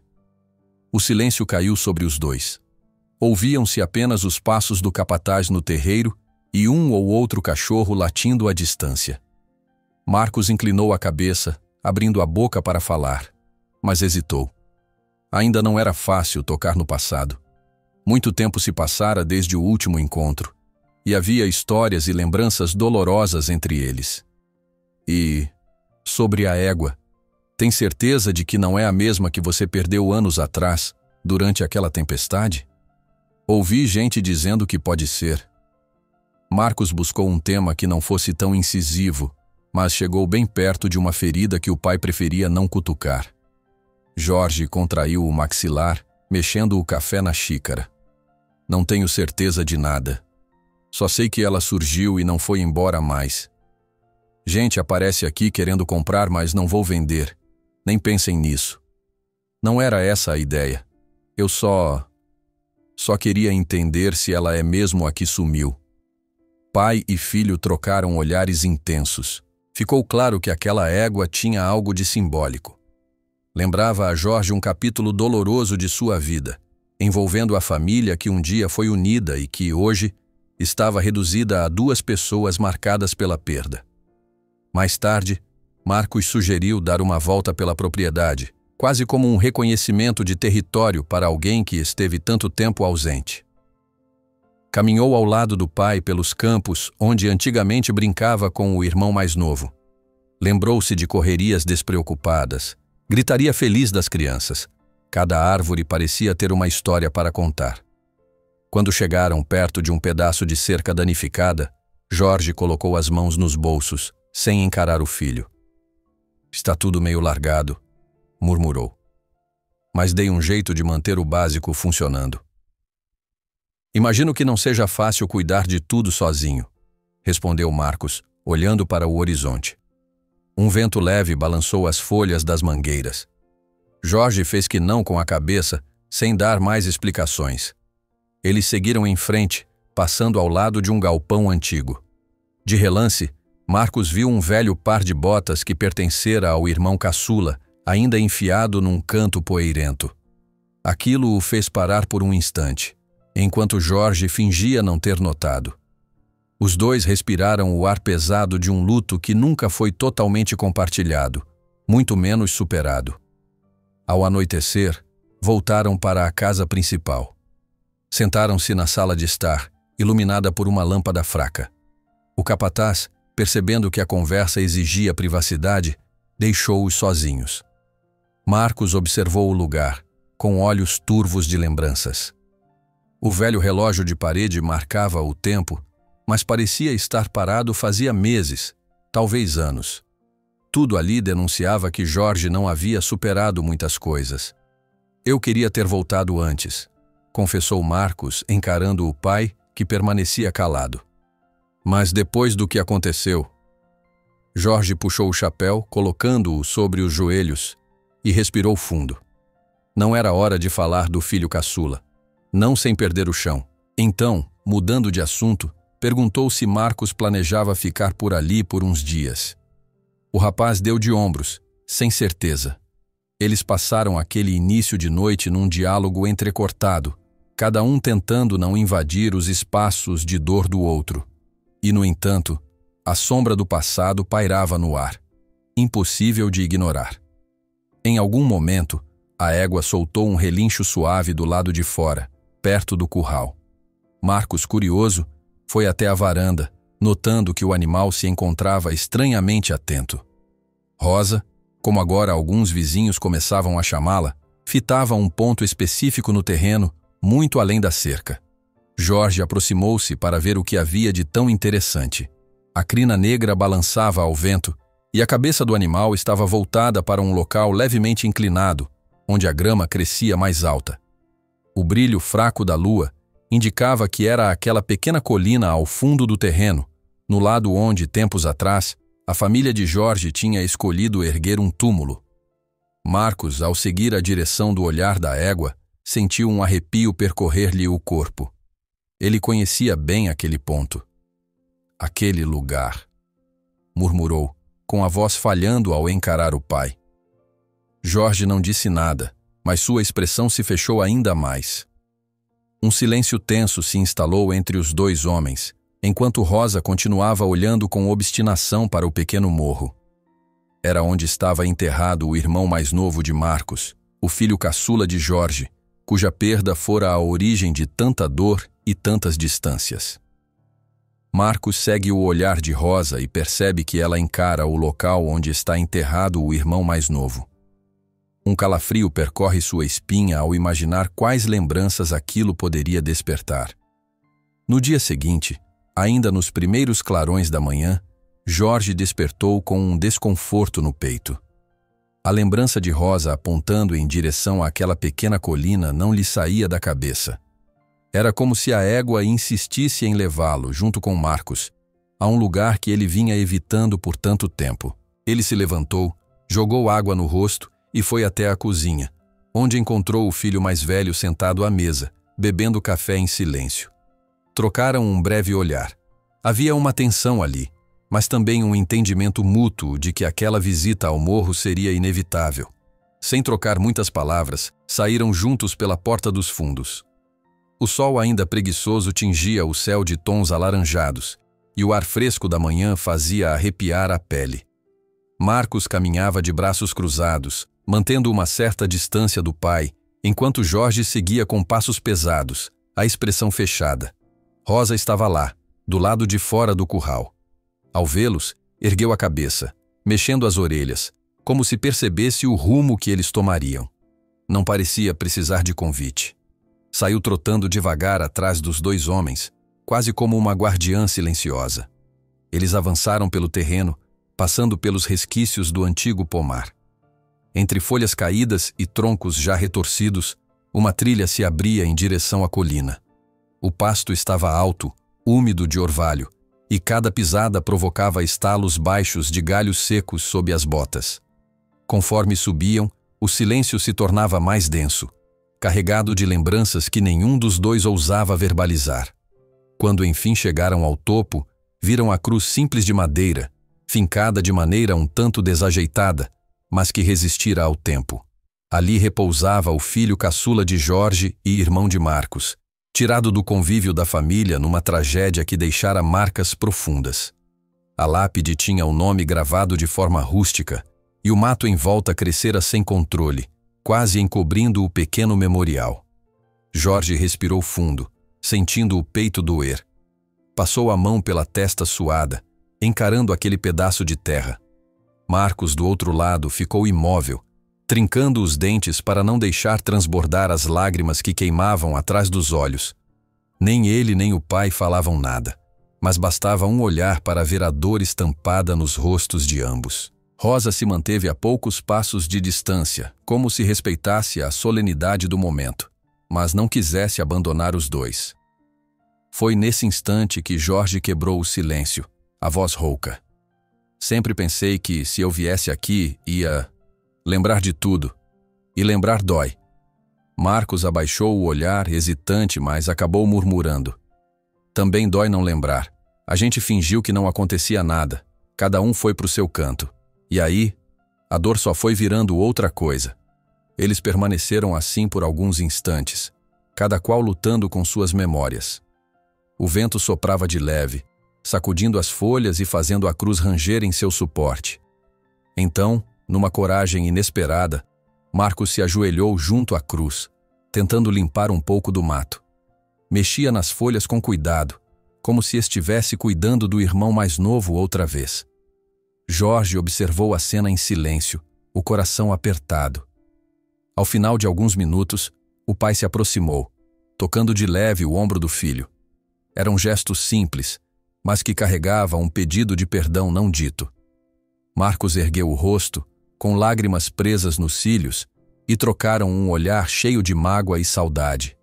O silêncio caiu sobre os dois. Ouviam-se apenas os passos do capataz no terreiro e um ou outro cachorro latindo à distância. Marcos inclinou a cabeça, abrindo a boca para falar, mas hesitou. Ainda não era fácil tocar no passado. Muito tempo se passara desde o último encontro, e havia histórias e lembranças dolorosas entre eles. "E sobre a égua, tem certeza de que não é a mesma que você perdeu anos atrás, durante aquela tempestade?" "Ouvi gente dizendo que pode ser." Marcos buscou um tema que não fosse tão incisivo, mas chegou bem perto de uma ferida que o pai preferia não cutucar. Jorge contraiu o maxilar, mexendo o café na xícara. "Não tenho certeza de nada. Só sei que ela surgiu e não foi embora mais. Gente aparece aqui querendo comprar, mas não vou vender. Nem pensem nisso. Não era essa a ideia. Eu só queria entender se ela é mesmo a que sumiu." Pai e filho trocaram olhares intensos. Ficou claro que aquela égua tinha algo de simbólico. Lembrava a Jorge um capítulo doloroso de sua vida, envolvendo a família que um dia foi unida e que, hoje, estava reduzida a 2 pessoas marcadas pela perda. Mais tarde, Marcos sugeriu dar uma volta pela propriedade, quase como um reconhecimento de território para alguém que esteve tanto tempo ausente. Caminhou ao lado do pai pelos campos onde antigamente brincava com o irmão mais novo. Lembrou-se de correrias despreocupadas, gritaria feliz das crianças. Cada árvore parecia ter uma história para contar. Quando chegaram perto de um pedaço de cerca danificada, Jorge colocou as mãos nos bolsos, sem encarar o filho. "Está tudo meio largado", murmurou. "Mas dei um jeito de manter o básico funcionando." "Imagino que não seja fácil cuidar de tudo sozinho", respondeu Marcos, olhando para o horizonte. Um vento leve balançou as folhas das mangueiras. Jorge fez que não com a cabeça, sem dar mais explicações. Eles seguiram em frente, passando ao lado de um galpão antigo. De relance, Marcos viu um velho par de botas que pertencera ao irmão caçula, ainda enfiado num canto poeirento. Aquilo o fez parar por um instante, enquanto Jorge fingia não ter notado. Os dois respiraram o ar pesado de um luto que nunca foi totalmente compartilhado, muito menos superado. Ao anoitecer, voltaram para a casa principal. Sentaram-se na sala de estar, iluminada por uma lâmpada fraca. O capataz, percebendo que a conversa exigia privacidade, deixou-os sozinhos. Marcos observou o lugar, com olhos turvos de lembranças. O velho relógio de parede marcava o tempo, mas parecia estar parado fazia meses, talvez anos. Tudo ali denunciava que Jorge não havia superado muitas coisas. "Eu queria ter voltado antes", confessou Marcos, encarando o pai, que permanecia calado. "Mas depois do que aconteceu..." Jorge puxou o chapéu, colocando-o sobre os joelhos, e respirou fundo. Não era hora de falar do filho caçula, não sem perder o chão. Então, mudando de assunto, perguntou se Marcos planejava ficar por ali por uns dias. O rapaz deu de ombros, sem certeza. Eles passaram aquele início de noite num diálogo entrecortado, cada um tentando não invadir os espaços de dor do outro. E, no entanto, a sombra do passado pairava no ar, impossível de ignorar. Em algum momento, a égua soltou um relincho suave do lado de fora, perto do curral. Marcos, curioso, foi até a varanda, notando que o animal se encontrava estranhamente atento. Rosa, como agora alguns vizinhos começavam a chamá-la, fitava um ponto específico no terreno, muito além da cerca. Jorge aproximou-se para ver o que havia de tão interessante. A crina negra balançava ao vento e a cabeça do animal estava voltada para um local levemente inclinado, onde a grama crescia mais alta. O brilho fraco da lua indicava que era aquela pequena colina ao fundo do terreno, no lado onde, tempos atrás, a família de Jorge tinha escolhido erguer um túmulo. Marcos, ao seguir a direção do olhar da égua, sentiu um arrepio percorrer-lhe o corpo. Ele conhecia bem aquele ponto. "Aquele lugar", murmurou, com a voz falhando ao encarar o pai. Jorge não disse nada, mas sua expressão se fechou ainda mais. Um silêncio tenso se instalou entre os dois homens, enquanto Rosa continuava olhando com obstinação para o pequeno morro. Era onde estava enterrado o irmão mais novo de Marcos, o filho caçula de Jorge, cuja perda fora a origem de tanta dor e tantas distâncias. Marcos segue o olhar de Rosa e percebe que ela encara o local onde está enterrado o irmão mais novo. Um calafrio percorre sua espinha ao imaginar quais lembranças aquilo poderia despertar. No dia seguinte, ainda nos primeiros clarões da manhã, Jorge despertou com um desconforto no peito. A lembrança de Rosa apontando em direção àquela pequena colina não lhe saía da cabeça. Era como se a égua insistisse em levá-lo, junto com Marcos, a um lugar que ele vinha evitando por tanto tempo. Ele se levantou, jogou água no rosto e foi até a cozinha, onde encontrou o filho mais velho sentado à mesa, bebendo café em silêncio. Trocaram um breve olhar. Havia uma tensão ali, mas também um entendimento mútuo de que aquela visita ao morro seria inevitável. Sem trocar muitas palavras, saíram juntos pela porta dos fundos. O sol ainda preguiçoso tingia o céu de tons alaranjados, e o ar fresco da manhã fazia arrepiar a pele. Marcos caminhava de braços cruzados, mantendo uma certa distância do pai, enquanto Jorge seguia com passos pesados, a expressão fechada. Rosa estava lá, do lado de fora do curral. Ao vê-los, ergueu a cabeça, mexendo as orelhas, como se percebesse o rumo que eles tomariam. Não parecia precisar de convite. Saiu trotando devagar atrás dos dois homens, quase como uma guardiã silenciosa. Eles avançaram pelo terreno, passando pelos resquícios do antigo pomar. Entre folhas caídas e troncos já retorcidos, uma trilha se abria em direção à colina. O pasto estava alto, úmido de orvalho, e cada pisada provocava estalos baixos de galhos secos sob as botas. Conforme subiam, o silêncio se tornava mais denso, carregado de lembranças que nenhum dos dois ousava verbalizar. Quando enfim chegaram ao topo, viram a cruz simples de madeira, fincada de maneira um tanto desajeitada, mas que resistira ao tempo. Ali repousava o filho caçula de Jorge e irmão de Marcos, tirado do convívio da família numa tragédia que deixara marcas profundas. A lápide tinha o nome gravado de forma rústica, e o mato em volta crescera sem controle, quase encobrindo o pequeno memorial. Jorge respirou fundo, sentindo o peito doer. Passou a mão pela testa suada, encarando aquele pedaço de terra. Marcos, do outro lado, ficou imóvel, trincando os dentes para não deixar transbordar as lágrimas que queimavam atrás dos olhos. Nem ele nem o pai falavam nada, mas bastava um olhar para ver a dor estampada nos rostos de ambos. Rosa se manteve a poucos passos de distância, como se respeitasse a solenidade do momento, mas não quisesse abandonar os dois. Foi nesse instante que Jorge quebrou o silêncio, a voz rouca. Sempre pensei que, se eu viesse aqui, ia lembrar de tudo. E lembrar dói. Marcos abaixou o olhar, hesitante, mas acabou murmurando. Também dói não lembrar. A gente fingiu que não acontecia nada. Cada um foi pro seu canto. E aí, a dor só foi virando outra coisa. Eles permaneceram assim por alguns instantes, cada qual lutando com suas memórias. O vento soprava de leve, sacudindo as folhas e fazendo a cruz ranger em seu suporte. Então, numa coragem inesperada, Marcos se ajoelhou junto à cruz, tentando limpar um pouco do mato. Mexia nas folhas com cuidado, como se estivesse cuidando do irmão mais novo outra vez. Jorge observou a cena em silêncio, o coração apertado. Ao final de alguns minutos, o pai se aproximou, tocando de leve o ombro do filho. Era um gesto simples, mas que carregava um pedido de perdão não dito. Marcos ergueu o rosto, com lágrimas presas nos cílios, e trocaram um olhar cheio de mágoa e saudade.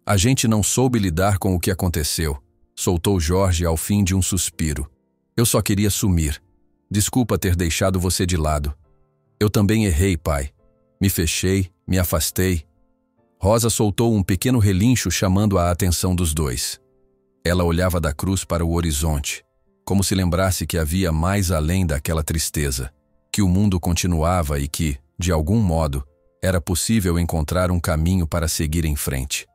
A gente não soube lidar com o que aconteceu, soltou Jorge ao fim de um suspiro. Eu só queria sumir. Desculpa ter deixado você de lado. Eu também errei, pai. Me fechei, me afastei. Rosa soltou um pequeno relincho chamando a atenção dos dois. Ela olhava da cruz para o horizonte, como se lembrasse que havia mais além daquela tristeza, que o mundo continuava e que, de algum modo, era possível encontrar um caminho para seguir em frente.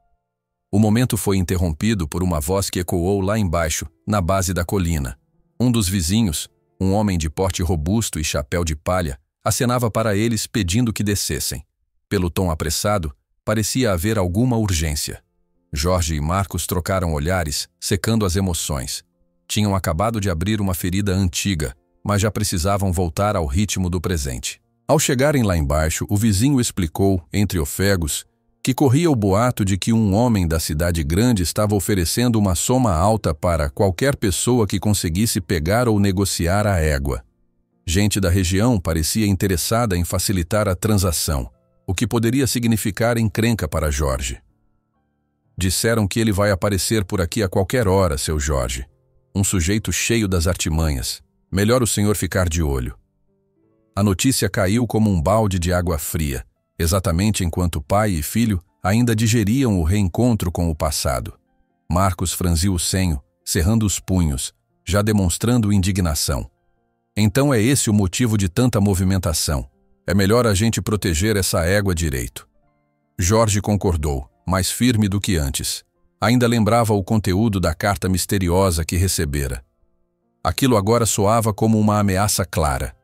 O momento foi interrompido por uma voz que ecoou lá embaixo, na base da colina. Um dos vizinhos, um homem de porte robusto e chapéu de palha, acenava para eles pedindo que descessem. Pelo tom apressado, parecia haver alguma urgência. Jorge e Marcos trocaram olhares, secando as emoções. Tinham acabado de abrir uma ferida antiga, mas já precisavam voltar ao ritmo do presente. Ao chegarem lá embaixo, o vizinho explicou, entre ofegos, que corria o boato de que um homem da cidade grande estava oferecendo uma soma alta para qualquer pessoa que conseguisse pegar ou negociar a égua. Gente da região parecia interessada em facilitar a transação, o que poderia significar encrenca para Jorge. Disseram que ele vai aparecer por aqui a qualquer hora, seu Jorge. Um sujeito cheio das artimanhas. Melhor o senhor ficar de olho. A notícia caiu como um balde de água fria, exatamente enquanto pai e filho ainda digeriam o reencontro com o passado. Marcos franziu o senho, cerrando os punhos, já demonstrando indignação. Então é esse o motivo de tanta movimentação. É melhor a gente proteger essa égua direito. Jorge concordou, mais firme do que antes. Ainda lembrava o conteúdo da carta misteriosa que recebera. Aquilo agora soava como uma ameaça clara.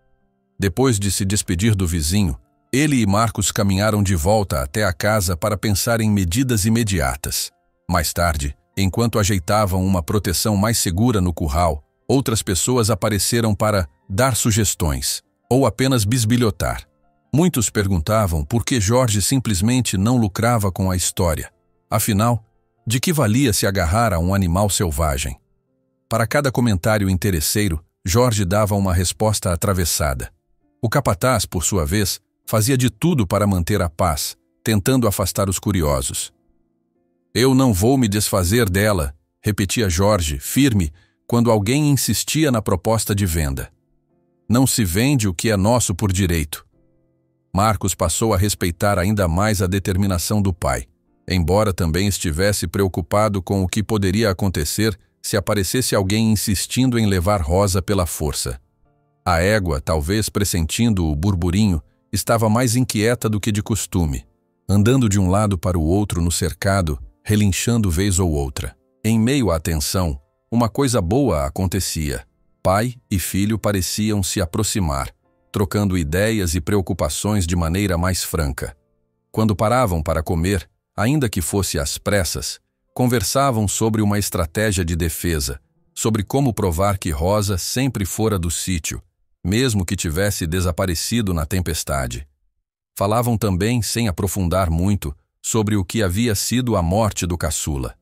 Depois de se despedir do vizinho, Ele e Marcos caminharam de volta até a casa para pensar em medidas imediatas. Mais tarde, enquanto ajeitavam uma proteção mais segura no curral, outras pessoas apareceram para dar sugestões, ou apenas bisbilhotar. Muitos perguntavam por que Jorge simplesmente não lucrava com a história. Afinal, de que valia se agarrar a um animal selvagem? Para cada comentário interesseiro, Jorge dava uma resposta atravessada. O capataz, por sua vez, fazia de tudo para manter a paz, tentando afastar os curiosos. "Eu não vou me desfazer dela", repetia Jorge, firme, quando alguém insistia na proposta de venda. "Não se vende o que é nosso por direito." Marcos passou a respeitar ainda mais a determinação do pai, embora também estivesse preocupado com o que poderia acontecer se aparecesse alguém insistindo em levar Rosa pela força. A égua, talvez pressentindo o burburinho, estava mais inquieta do que de costume, andando de um lado para o outro no cercado, relinchando vez ou outra. Em meio à tensão, uma coisa boa acontecia. Pai e filho pareciam se aproximar, trocando ideias e preocupações de maneira mais franca. Quando paravam para comer, ainda que fosse às pressas, conversavam sobre uma estratégia de defesa, sobre como provar que Rosa sempre fora do sítio, mesmo que tivesse desaparecido na tempestade. Falavam também, sem aprofundar muito, sobre o que havia sido a morte do caçula.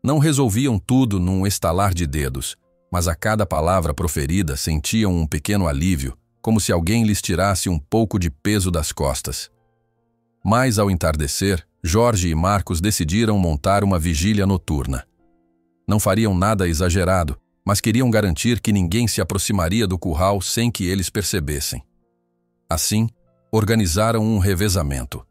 Não resolviam tudo num estalar de dedos, mas a cada palavra proferida sentiam um pequeno alívio, como se alguém lhes tirasse um pouco de peso das costas. Mas ao entardecer, Jorge e Marcos decidiram montar uma vigília noturna. Não fariam nada exagerado, mas queriam garantir que ninguém se aproximaria do curral sem que eles percebessem. Assim, organizaram um revezamento.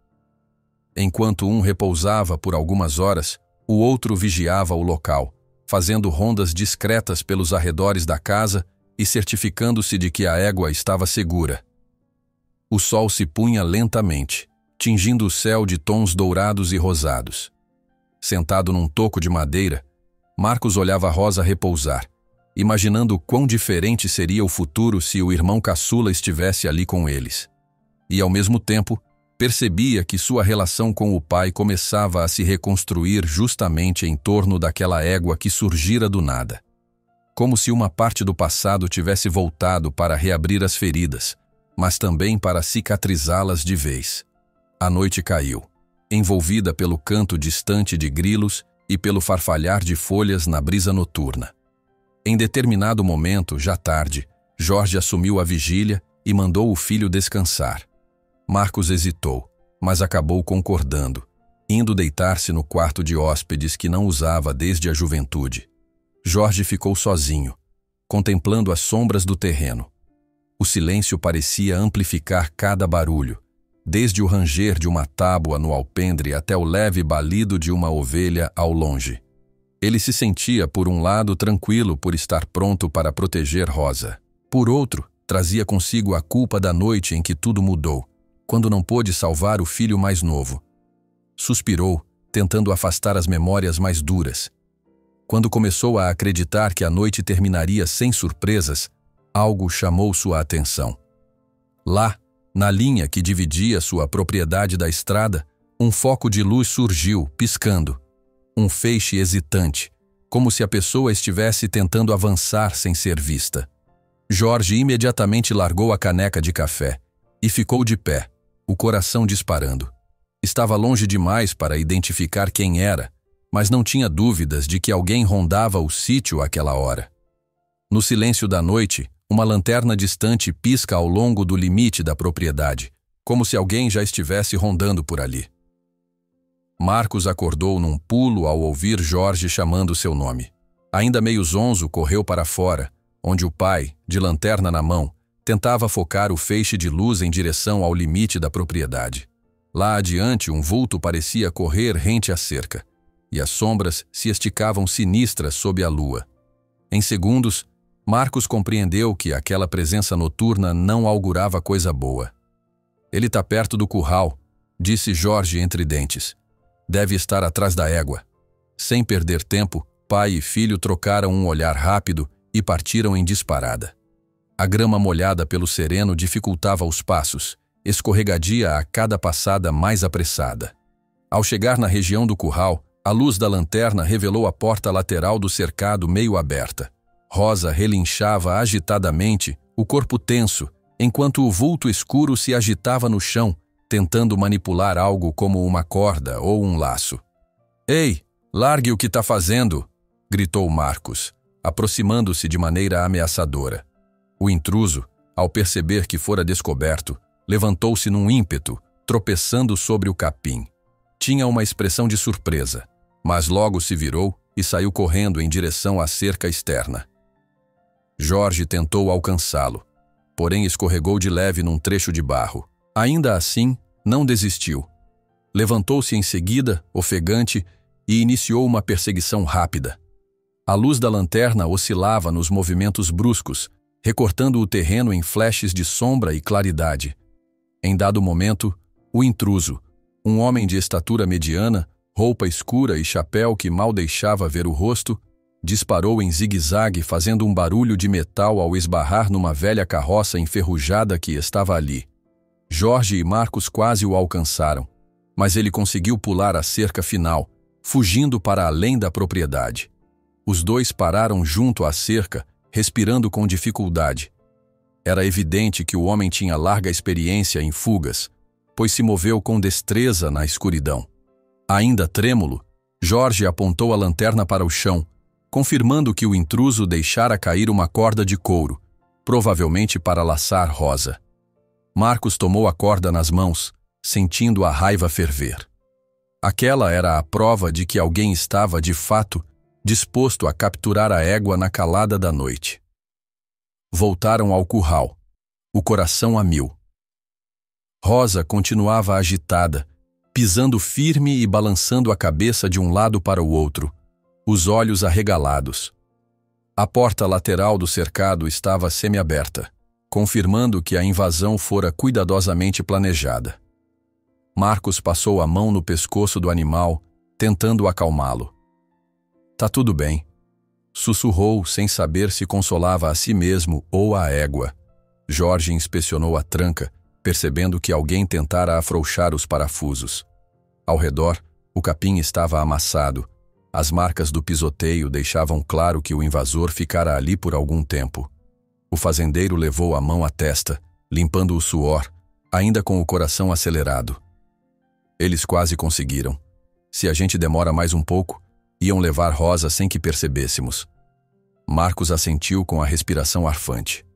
Enquanto um repousava por algumas horas, o outro vigiava o local, fazendo rondas discretas pelos arredores da casa e certificando-se de que a égua estava segura. O sol se punha lentamente, tingindo o céu de tons dourados e rosados. Sentado num toco de madeira, Marcos olhava Rosa repousar, imaginando quão diferente seria o futuro se o irmão caçula estivesse ali com eles. E, ao mesmo tempo, percebia que sua relação com o pai começava a se reconstruir justamente em torno daquela égua que surgira do nada. Como se uma parte do passado tivesse voltado para reabrir as feridas, mas também para cicatrizá-las de vez. A noite caiu, envolvida pelo canto distante de grilos e pelo farfalhar de folhas na brisa noturna. Em determinado momento, já tarde, Jorge assumiu a vigília e mandou o filho descansar. Marcos hesitou, mas acabou concordando, indo deitar-se no quarto de hóspedes que não usava desde a juventude. Jorge ficou sozinho, contemplando as sombras do terreno. O silêncio parecia amplificar cada barulho, desde o ranger de uma tábua no alpendre até o leve balido de uma ovelha ao longe. Ele se sentia, por um lado, tranquilo por estar pronto para proteger Rosa. Por outro, trazia consigo a culpa da noite em que tudo mudou, quando não pôde salvar o filho mais novo. Suspirou, tentando afastar as memórias mais duras. Quando começou a acreditar que a noite terminaria sem surpresas, algo chamou sua atenção. Lá, na linha que dividia sua propriedade da estrada, um foco de luz surgiu, piscando. Um feixe hesitante, como se a pessoa estivesse tentando avançar sem ser vista. Jorge imediatamente largou a caneca de café e ficou de pé, o coração disparando. Estava longe demais para identificar quem era, mas não tinha dúvidas de que alguém rondava o sítio àquela hora. No silêncio da noite, uma lanterna distante pisca ao longo do limite da propriedade, como se alguém já estivesse rondando por ali. Marcos acordou num pulo ao ouvir Jorge chamando seu nome. Ainda meio zonzo, correu para fora, onde o pai, de lanterna na mão, tentava focar o feixe de luz em direção ao limite da propriedade. Lá adiante, um vulto parecia correr rente à cerca, e as sombras se esticavam sinistras sob a lua. Em segundos, Marcos compreendeu que aquela presença noturna não augurava coisa boa. "Ele está perto do curral", disse Jorge entre dentes. "Deve estar atrás da égua." Sem perder tempo, pai e filho trocaram um olhar rápido e partiram em disparada. A grama molhada pelo sereno dificultava os passos, escorregadia a cada passada mais apressada. Ao chegar na região do curral, a luz da lanterna revelou a porta lateral do cercado meio aberta. Rosa relinchava agitadamente, o corpo tenso, enquanto o vulto escuro se agitava no chão, tentando manipular algo como uma corda ou um laço. "Ei, largue o que está fazendo!" gritou Marcos, aproximando-se de maneira ameaçadora. O intruso, ao perceber que fora descoberto, levantou-se num ímpeto, tropeçando sobre o capim. Tinha uma expressão de surpresa, mas logo se virou e saiu correndo em direção à cerca externa. Jorge tentou alcançá-lo, porém escorregou de leve num trecho de barro. Ainda assim, não desistiu. Levantou-se em seguida, ofegante, e iniciou uma perseguição rápida. A luz da lanterna oscilava nos movimentos bruscos, recortando o terreno em flashes de sombra e claridade. Em dado momento, o intruso, um homem de estatura mediana, roupa escura e chapéu que mal deixava ver o rosto, disparou em zigue-zague fazendo um barulho de metal ao esbarrar numa velha carroça enferrujada que estava ali. Jorge e Marcos quase o alcançaram, mas ele conseguiu pular a cerca final, fugindo para além da propriedade. Os dois pararam junto à cerca, respirando com dificuldade. Era evidente que o homem tinha larga experiência em fugas, pois se moveu com destreza na escuridão. Ainda trêmulo, Jorge apontou a lanterna para o chão, confirmando que o intruso deixara cair uma corda de couro, provavelmente para laçar Rosa. Marcos tomou a corda nas mãos, sentindo a raiva ferver. Aquela era a prova de que alguém estava, de fato, disposto a capturar a égua na calada da noite. Voltaram ao curral, o coração a mil. Rosa continuava agitada, pisando firme e balançando a cabeça de um lado para o outro, os olhos arregalados. A porta lateral do cercado estava semiaberta, confirmando que a invasão fora cuidadosamente planejada. Marcos passou a mão no pescoço do animal, tentando acalmá-lo. "Tá tudo bem", sussurrou sem saber se consolava a si mesmo ou a égua. Jorge inspecionou a tranca, percebendo que alguém tentara afrouxar os parafusos. Ao redor, o capim estava amassado. As marcas do pisoteio deixavam claro que o invasor ficara ali por algum tempo. O fazendeiro levou a mão à testa, limpando o suor, ainda com o coração acelerado. Eles quase conseguiram. Se a gente demora mais um pouco, iam levar Rosa sem que percebêssemos. Marcos assentiu com a respiração arfante.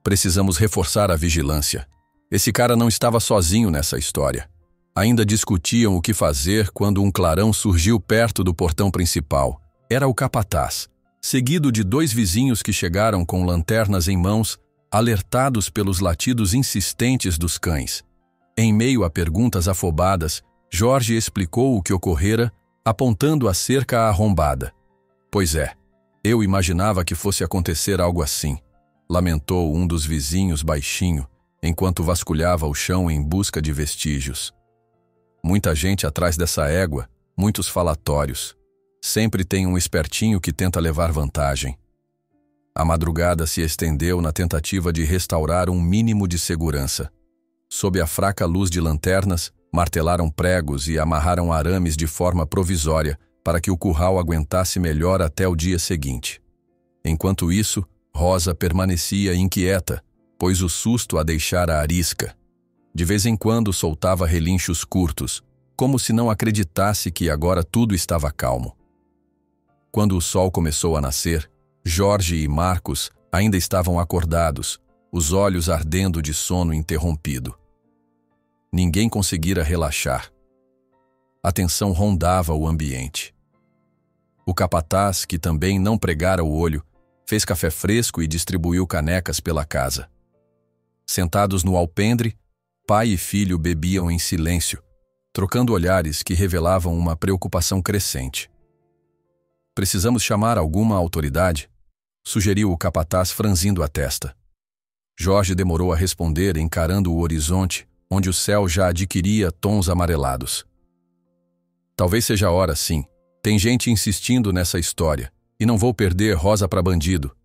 "Precisamos reforçar a vigilância. Esse cara não estava sozinho nessa história." Ainda discutiam o que fazer quando um clarão surgiu perto do portão principal. Era o capataz, seguido de dois vizinhos que chegaram com lanternas em mãos, alertados pelos latidos insistentes dos cães. Em meio a perguntas afobadas, Jorge explicou o que ocorrera, apontando a cerca arrombada. "Pois é, eu imaginava que fosse acontecer algo assim", lamentou um dos vizinhos baixinho, enquanto vasculhava o chão em busca de vestígios. "Muita gente atrás dessa égua, muitos falatórios. Sempre tem um espertinho que tenta levar vantagem." A madrugada se estendeu na tentativa de restaurar um mínimo de segurança. Sob a fraca luz de lanternas, martelaram pregos e amarraram arames de forma provisória para que o curral aguentasse melhor até o dia seguinte. Enquanto isso, Rosa permanecia inquieta, pois o susto a deixara arisca. De vez em quando soltava relinchos curtos, como se não acreditasse que agora tudo estava calmo. Quando o sol começou a nascer, Jorge e Marcos ainda estavam acordados, os olhos ardendo de sono interrompido. Ninguém conseguira relaxar. A tensão rondava o ambiente. O capataz, que também não pregara o olho, fez café fresco e distribuiu canecas pela casa. Sentados no alpendre, pai e filho bebiam em silêncio, trocando olhares que revelavam uma preocupação crescente. "Precisamos chamar alguma autoridade?", sugeriu o capataz franzindo a testa. Jorge demorou a responder, encarando o horizonte, onde o céu já adquiria tons amarelados. "Talvez seja a hora, sim. Tem gente insistindo nessa história, e não vou perder Rosa para bandido.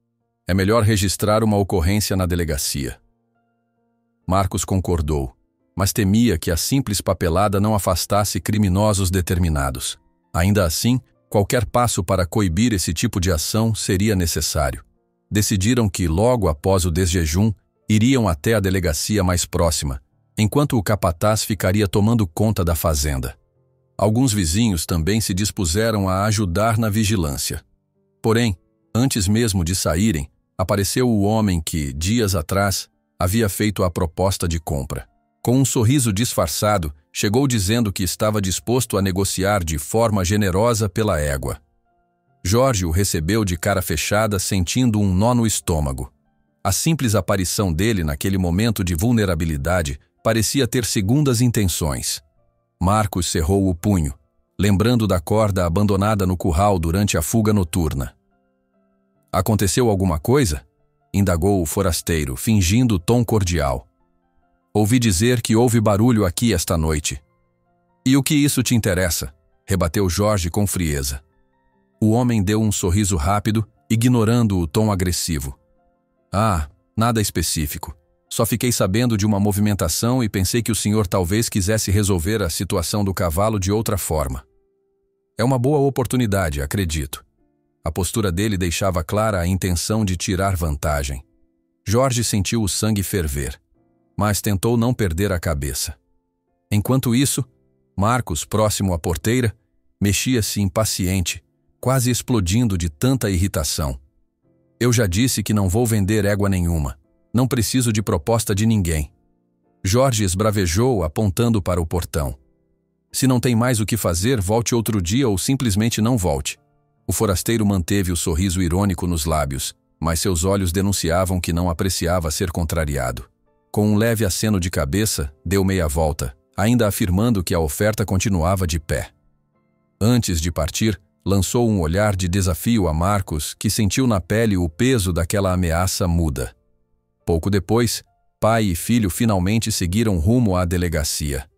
É melhor registrar uma ocorrência na delegacia." Marcos concordou, mas temia que a simples papelada não afastasse criminosos determinados. Ainda assim, qualquer passo para coibir esse tipo de ação seria necessário. Decidiram que, logo após o desjejum, iriam até a delegacia mais próxima, enquanto o capataz ficaria tomando conta da fazenda. Alguns vizinhos também se dispuseram a ajudar na vigilância. Porém, antes mesmo de saírem, apareceu o homem que, dias atrás, havia feito a proposta de compra. Com um sorriso disfarçado, chegou dizendo que estava disposto a negociar de forma generosa pela égua. Jorge o recebeu de cara fechada, sentindo um nó no estômago. A simples aparição dele naquele momento de vulnerabilidade parecia ter segundas intenções. Marcos cerrou o punho, lembrando da corda abandonada no curral durante a fuga noturna. "Aconteceu alguma coisa?" indagou o forasteiro, fingindo tom cordial. "Ouvi dizer que houve barulho aqui esta noite." "E o que isso te interessa?" rebateu Jorge com frieza. O homem deu um sorriso rápido, ignorando o tom agressivo. "Ah, nada específico. Só fiquei sabendo de uma movimentação e pensei que o senhor talvez quisesse resolver a situação do cavalo de outra forma." "É uma boa oportunidade, acredito." A postura dele deixava clara a intenção de tirar vantagem. Jorge sentiu o sangue ferver, mas tentou não perder a cabeça. Enquanto isso, Marcos, próximo à porteira, mexia-se impaciente, quase explodindo de tanta irritação. "Eu já disse que não vou vender égua nenhuma. Não preciso de proposta de ninguém." Jorge esbravejou, apontando para o portão. "Se não tem mais o que fazer, volte outro dia ou simplesmente não volte." O forasteiro manteve o sorriso irônico nos lábios, mas seus olhos denunciavam que não apreciava ser contrariado. Com um leve aceno de cabeça, deu meia volta, ainda afirmando que a oferta continuava de pé. Antes de partir, lançou um olhar de desafio a Marcos, que sentiu na pele o peso daquela ameaça muda. Pouco depois, pai e filho finalmente seguiram rumo à delegacia.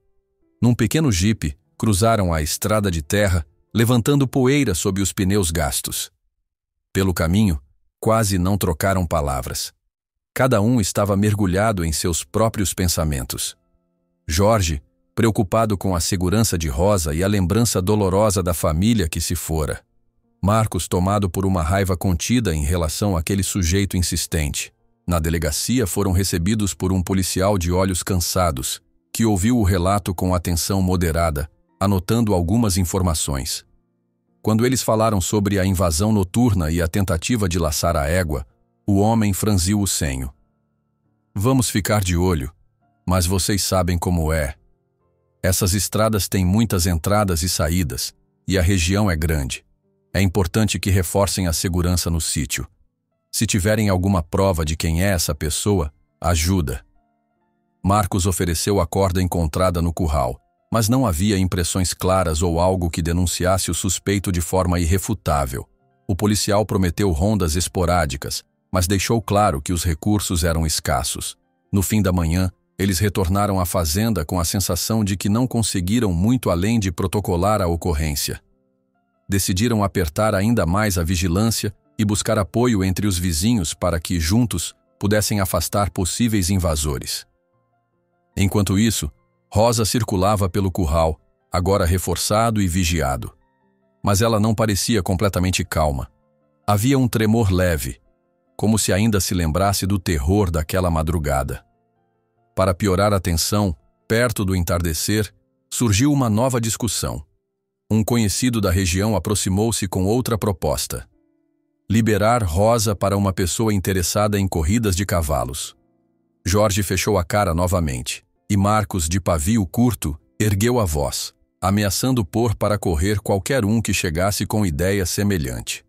Num pequeno jipe, cruzaram a estrada de terra, levantando poeira sob os pneus gastos. Pelo caminho, quase não trocaram palavras. Cada um estava mergulhado em seus próprios pensamentos. Jorge, preocupado com a segurança de Rosa e a lembrança dolorosa da família que se fora. Marcos, tomado por uma raiva contida em relação àquele sujeito insistente. Na delegacia foram recebidos por um policial de olhos cansados, que ouviu o relato com atenção moderada, anotando algumas informações. Quando eles falaram sobre a invasão noturna e a tentativa de laçar a égua, o homem franziu o senho. "Vamos ficar de olho, mas vocês sabem como é. Essas estradas têm muitas entradas e saídas, e a região é grande. É importante que reforcem a segurança no sítio. Se tiverem alguma prova de quem é essa pessoa, ajuda." Marcos ofereceu a corda encontrada no curral, mas não havia impressões claras ou algo que denunciasse o suspeito de forma irrefutável. O policial prometeu rondas esporádicas, mas deixou claro que os recursos eram escassos. No fim da manhã, eles retornaram à fazenda com a sensação de que não conseguiram muito além de protocolar a ocorrência. Decidiram apertar ainda mais a vigilância e buscar apoio entre os vizinhos para que, juntos, pudessem afastar possíveis invasores. Enquanto isso, Rosa circulava pelo curral, agora reforçado e vigiado. Mas ela não parecia completamente calma. Havia um tremor leve, como se ainda se lembrasse do terror daquela madrugada. Para piorar a tensão, perto do entardecer, surgiu uma nova discussão. Um conhecido da região aproximou-se com outra proposta: liberar Rosa para uma pessoa interessada em corridas de cavalos. Jorge fechou a cara novamente, e Marcos, de pavio curto, ergueu a voz, ameaçando pôr para correr qualquer um que chegasse com ideia semelhante.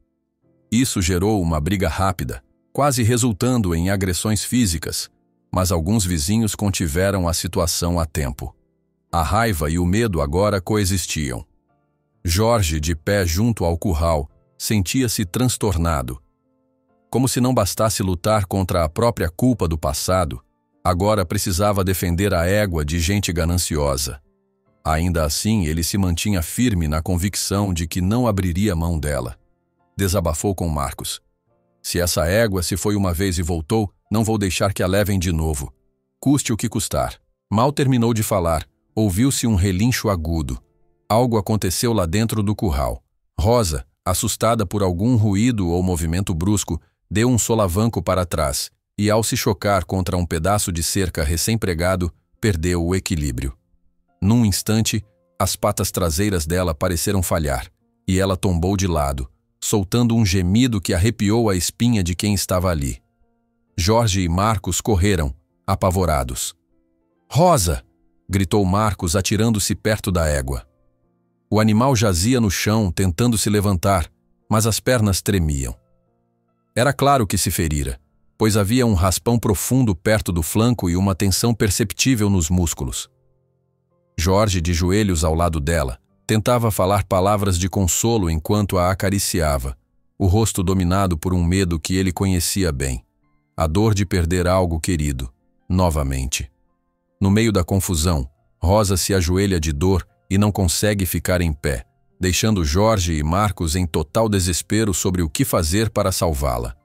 Isso gerou uma briga rápida, quase resultando em agressões físicas, mas alguns vizinhos contiveram a situação a tempo. A raiva e o medo agora coexistiam. Jorge, de pé junto ao curral, sentia-se transtornado. Como se não bastasse lutar contra a própria culpa do passado, agora precisava defender a égua de gente gananciosa. Ainda assim, ele se mantinha firme na convicção de que não abriria mão dela. Desabafou com Marcos: "Se essa égua se foi uma vez e voltou, não vou deixar que a levem de novo, custe o que custar." Mal terminou de falar, ouviu-se um relincho agudo. Algo aconteceu lá dentro do curral. Rosa, assustada por algum ruído ou movimento brusco, deu um solavanco para trás e, ao se chocar contra um pedaço de cerca recém-pregado, perdeu o equilíbrio. Num instante, as patas traseiras dela pareceram falhar e ela tombou de lado, soltando um gemido que arrepiou a espinha de quem estava ali. Jorge e Marcos correram, apavorados. «Rosa!» gritou Marcos, atirando-se perto da égua. O animal jazia no chão, tentando se levantar, mas as pernas tremiam. Era claro que se ferira, pois havia um raspão profundo perto do flanco e uma tensão perceptível nos músculos. Jorge, de joelhos ao lado dela, tentava falar palavras de consolo enquanto a acariciava, o rosto dominado por um medo que ele conhecia bem, a dor de perder algo querido, novamente. No meio da confusão, Rosa se ajoelha de dor e não consegue ficar em pé, deixando Jorge e Marcos em total desespero sobre o que fazer para salvá-la.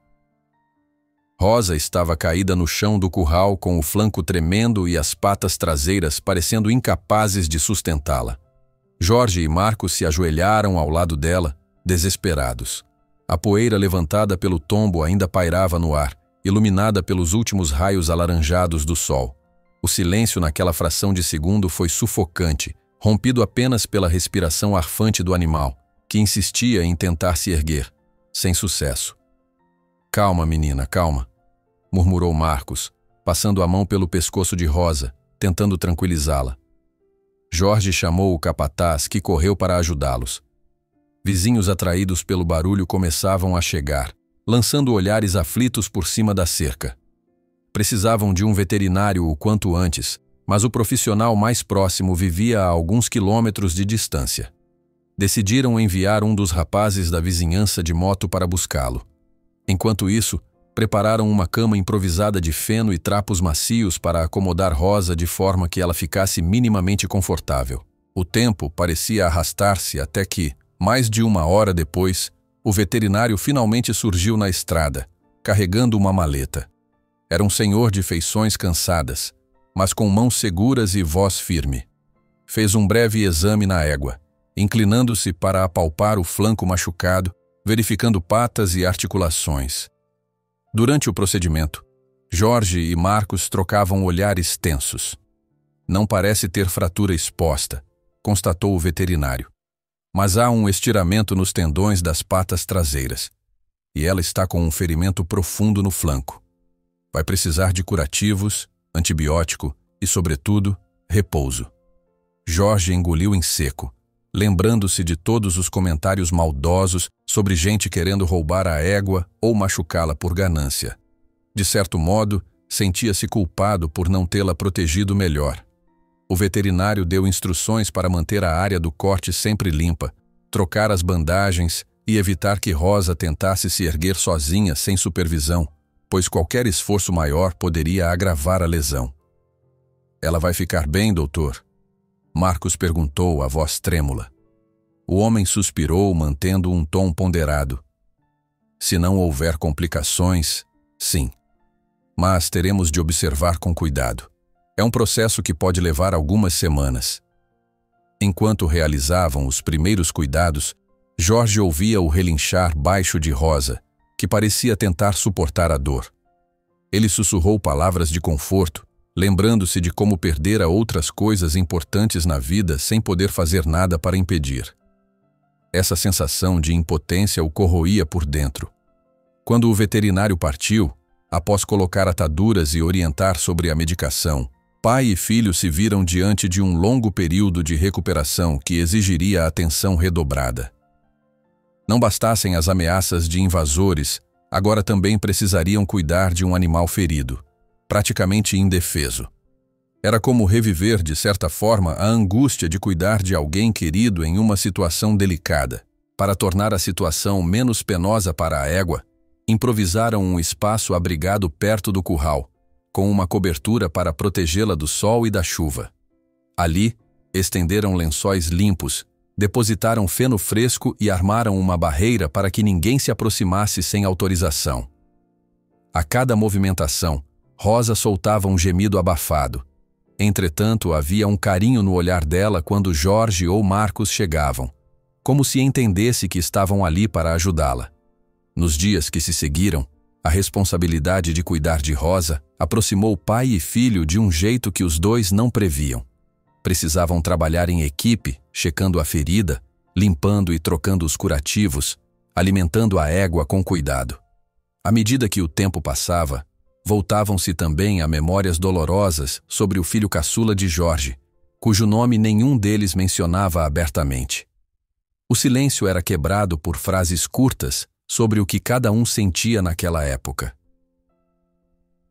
Rosa estava caída no chão do curral com o flanco tremendo e as patas traseiras parecendo incapazes de sustentá-la. Jorge e Marcos se ajoelharam ao lado dela, desesperados. A poeira levantada pelo tombo ainda pairava no ar, iluminada pelos últimos raios alaranjados do sol. O silêncio naquela fração de segundo foi sufocante, rompido apenas pela respiração arfante do animal, que insistia em tentar se erguer, sem sucesso. «Calma, menina, calma», murmurou Marcos, passando a mão pelo pescoço de Rosa, tentando tranquilizá-la. Jorge chamou o capataz, que correu para ajudá-los. Vizinhos atraídos pelo barulho começavam a chegar, lançando olhares aflitos por cima da cerca. Precisavam de um veterinário o quanto antes, mas o profissional mais próximo vivia a alguns quilômetros de distância. Decidiram enviar um dos rapazes da vizinhança de moto para buscá-lo. Enquanto isso, prepararam uma cama improvisada de feno e trapos macios para acomodar Rosa de forma que ela ficasse minimamente confortável. O tempo parecia arrastar-se até que, mais de 1 hora depois, o veterinário finalmente surgiu na estrada, carregando uma maleta. Era um senhor de feições cansadas, mas com mãos seguras e voz firme. Fez um breve exame na égua, inclinando-se para apalpar o flanco machucado, verificando patas e articulações. Durante o procedimento, Jorge e Marcos trocavam olhares tensos. «Não parece ter fratura exposta», constatou o veterinário. «Mas há um estiramento nos tendões das patas traseiras, e ela está com um ferimento profundo no flanco. Vai precisar de curativos, antibiótico e, sobretudo, repouso». Jorge engoliu em seco, lembrando-se de todos os comentários maldosos sobre gente querendo roubar a égua ou machucá-la por ganância. De certo modo, sentia-se culpado por não tê-la protegido melhor. O veterinário deu instruções para manter a área do corte sempre limpa, trocar as bandagens e evitar que Rosa tentasse se erguer sozinha sem supervisão, pois qualquer esforço maior poderia agravar a lesão. «Ela vai ficar bem, doutor?» Marcos perguntou, a voz trêmula. O homem suspirou, mantendo um tom ponderado. «Se não houver complicações, sim. Mas teremos de observar com cuidado. É um processo que pode levar algumas semanas». Enquanto realizavam os primeiros cuidados, Jorge ouvia o relinchar baixo de Rosa, que parecia tentar suportar a dor. Ele sussurrou palavras de conforto, lembrando-se de como perdera outras coisas importantes na vida sem poder fazer nada para impedir. Essa sensação de impotência o corroía por dentro. Quando o veterinário partiu, após colocar ataduras e orientar sobre a medicação, pai e filho se viram diante de um longo período de recuperação que exigiria atenção redobrada. Não bastassem as ameaças de invasores, agora também precisariam cuidar de um animal ferido, praticamente indefeso. Era como reviver, de certa forma, a angústia de cuidar de alguém querido em uma situação delicada. Para tornar a situação menos penosa para a égua, improvisaram um espaço abrigado perto do curral, com uma cobertura para protegê-la do sol e da chuva. Ali, estenderam lençóis limpos, depositaram feno fresco e armaram uma barreira para que ninguém se aproximasse sem autorização. A cada movimentação, Rosa soltava um gemido abafado. Entretanto, havia um carinho no olhar dela quando Jorge ou Marcos chegavam, como se entendesse que estavam ali para ajudá-la. Nos dias que se seguiram, a responsabilidade de cuidar de Rosa aproximou pai e filho de um jeito que os dois não previam. Precisavam trabalhar em equipe, checando a ferida, limpando e trocando os curativos, alimentando a égua com cuidado. À medida que o tempo passava, voltavam-se também a memórias dolorosas sobre o filho caçula de Jorge, cujo nome nenhum deles mencionava abertamente. O silêncio era quebrado por frases curtas sobre o que cada um sentia naquela época.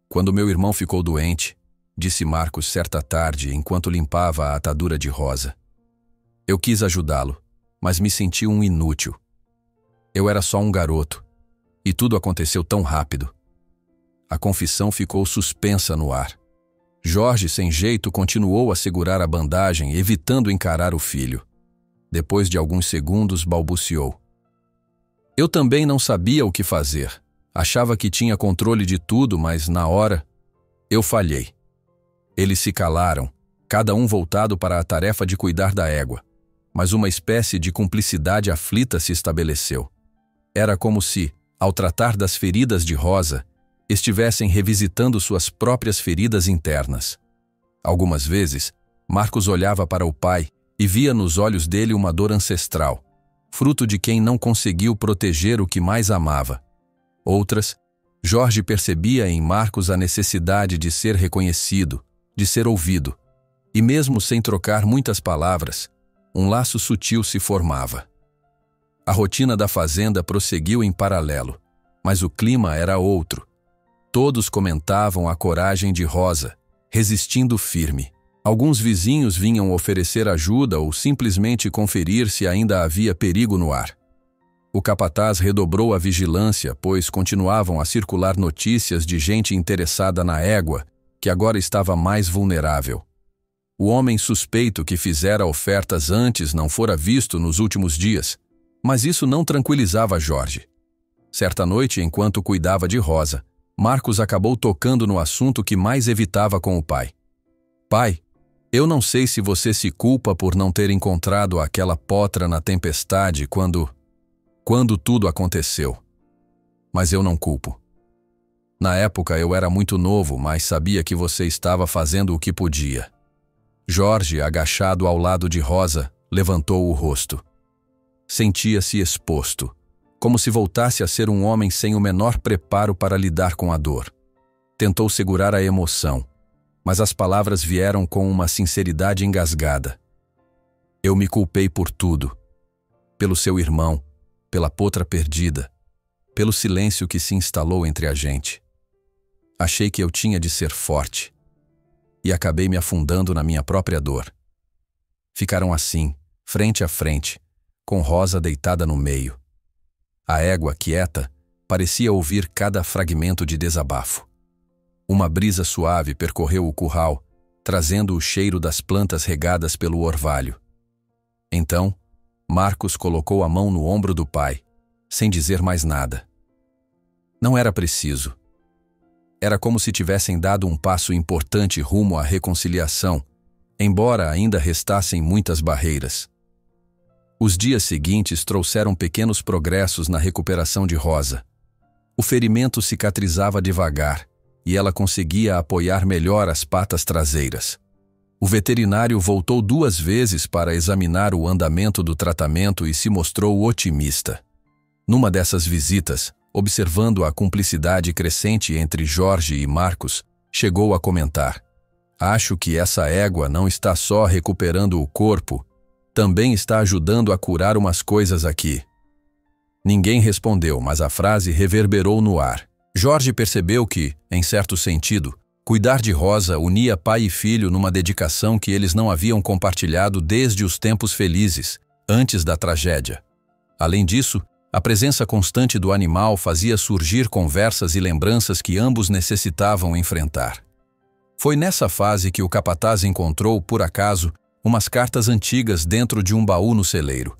Quando meu irmão ficou doente, disse Marcos certa tarde enquanto limpava a atadura de Rosa. Eu quis ajudá-lo, mas me senti um inútil. Eu era só um garoto, e tudo aconteceu tão rápido. A confissão ficou suspensa no ar. Jorge, sem jeito, continuou a segurar a bandagem, evitando encarar o filho. Depois de alguns segundos, balbuciou. Eu também não sabia o que fazer. Achava que tinha controle de tudo, mas, na hora, eu falhei. Eles se calaram, cada um voltado para a tarefa de cuidar da égua, mas uma espécie de cumplicidade aflita se estabeleceu. Era como se, ao tratar das feridas de Rosa, estivessem revisitando suas próprias feridas internas. Algumas vezes, Marcos olhava para o pai e via nos olhos dele uma dor ancestral, fruto de quem não conseguiu proteger o que mais amava. Outras, Jorge percebia em Marcos a necessidade de ser reconhecido, de ser ouvido, e mesmo sem trocar muitas palavras, um laço sutil se formava. A rotina da fazenda prosseguiu em paralelo, mas o clima era outro. Todos comentavam a coragem de Rosa, resistindo firme. Alguns vizinhos vinham oferecer ajuda ou simplesmente conferir se ainda havia perigo no ar. O capataz redobrou a vigilância, pois continuavam a circular notícias de gente interessada na égua, que agora estava mais vulnerável. O homem suspeito que fizera ofertas antes não fora visto nos últimos dias, mas isso não tranquilizava Jorge. Certa noite, enquanto cuidava de Rosa, Marcos acabou tocando no assunto que mais evitava com o pai. Pai, eu não sei se você se culpa por não ter encontrado aquela potra na tempestade quando tudo aconteceu. Mas eu não culpo. Na época eu era muito novo, mas sabia que você estava fazendo o que podia. Jorge, agachado ao lado de Rosa, levantou o rosto. Sentia-se exposto, como se voltasse a ser um homem sem o menor preparo para lidar com a dor. Tentou segurar a emoção, mas as palavras vieram com uma sinceridade engasgada. Eu me culpei por tudo. Pelo seu irmão, pela potra perdida, pelo silêncio que se instalou entre a gente. Achei que eu tinha de ser forte. E acabei me afundando na minha própria dor. Ficaram assim, frente a frente, com Rosa deitada no meio. A égua, quieta, parecia ouvir cada fragmento de desabafo. Uma brisa suave percorreu o curral, trazendo o cheiro das plantas regadas pelo orvalho. Então, Marcos colocou a mão no ombro do pai, sem dizer mais nada. Não era preciso. Era como se tivessem dado um passo importante rumo à reconciliação, embora ainda restassem muitas barreiras. Os dias seguintes trouxeram pequenos progressos na recuperação de Rosa. O ferimento cicatrizava devagar, e ela conseguia apoiar melhor as patas traseiras. O veterinário voltou 2 vezes para examinar o andamento do tratamento e se mostrou otimista. Numa dessas visitas, observando a cumplicidade crescente entre Jorge e Marcos, chegou a comentar: acho que essa égua não está só recuperando o corpo, também está ajudando a curar umas coisas aqui. Ninguém respondeu, mas a frase reverberou no ar. Jorge percebeu que, em certo sentido, cuidar de Rosa unia pai e filho numa dedicação que eles não haviam compartilhado desde os tempos felizes, antes da tragédia. Além disso, a presença constante do animal fazia surgir conversas e lembranças que ambos necessitavam enfrentar. Foi nessa fase que o capataz encontrou, por acaso, umas cartas antigas dentro de um baú no celeiro.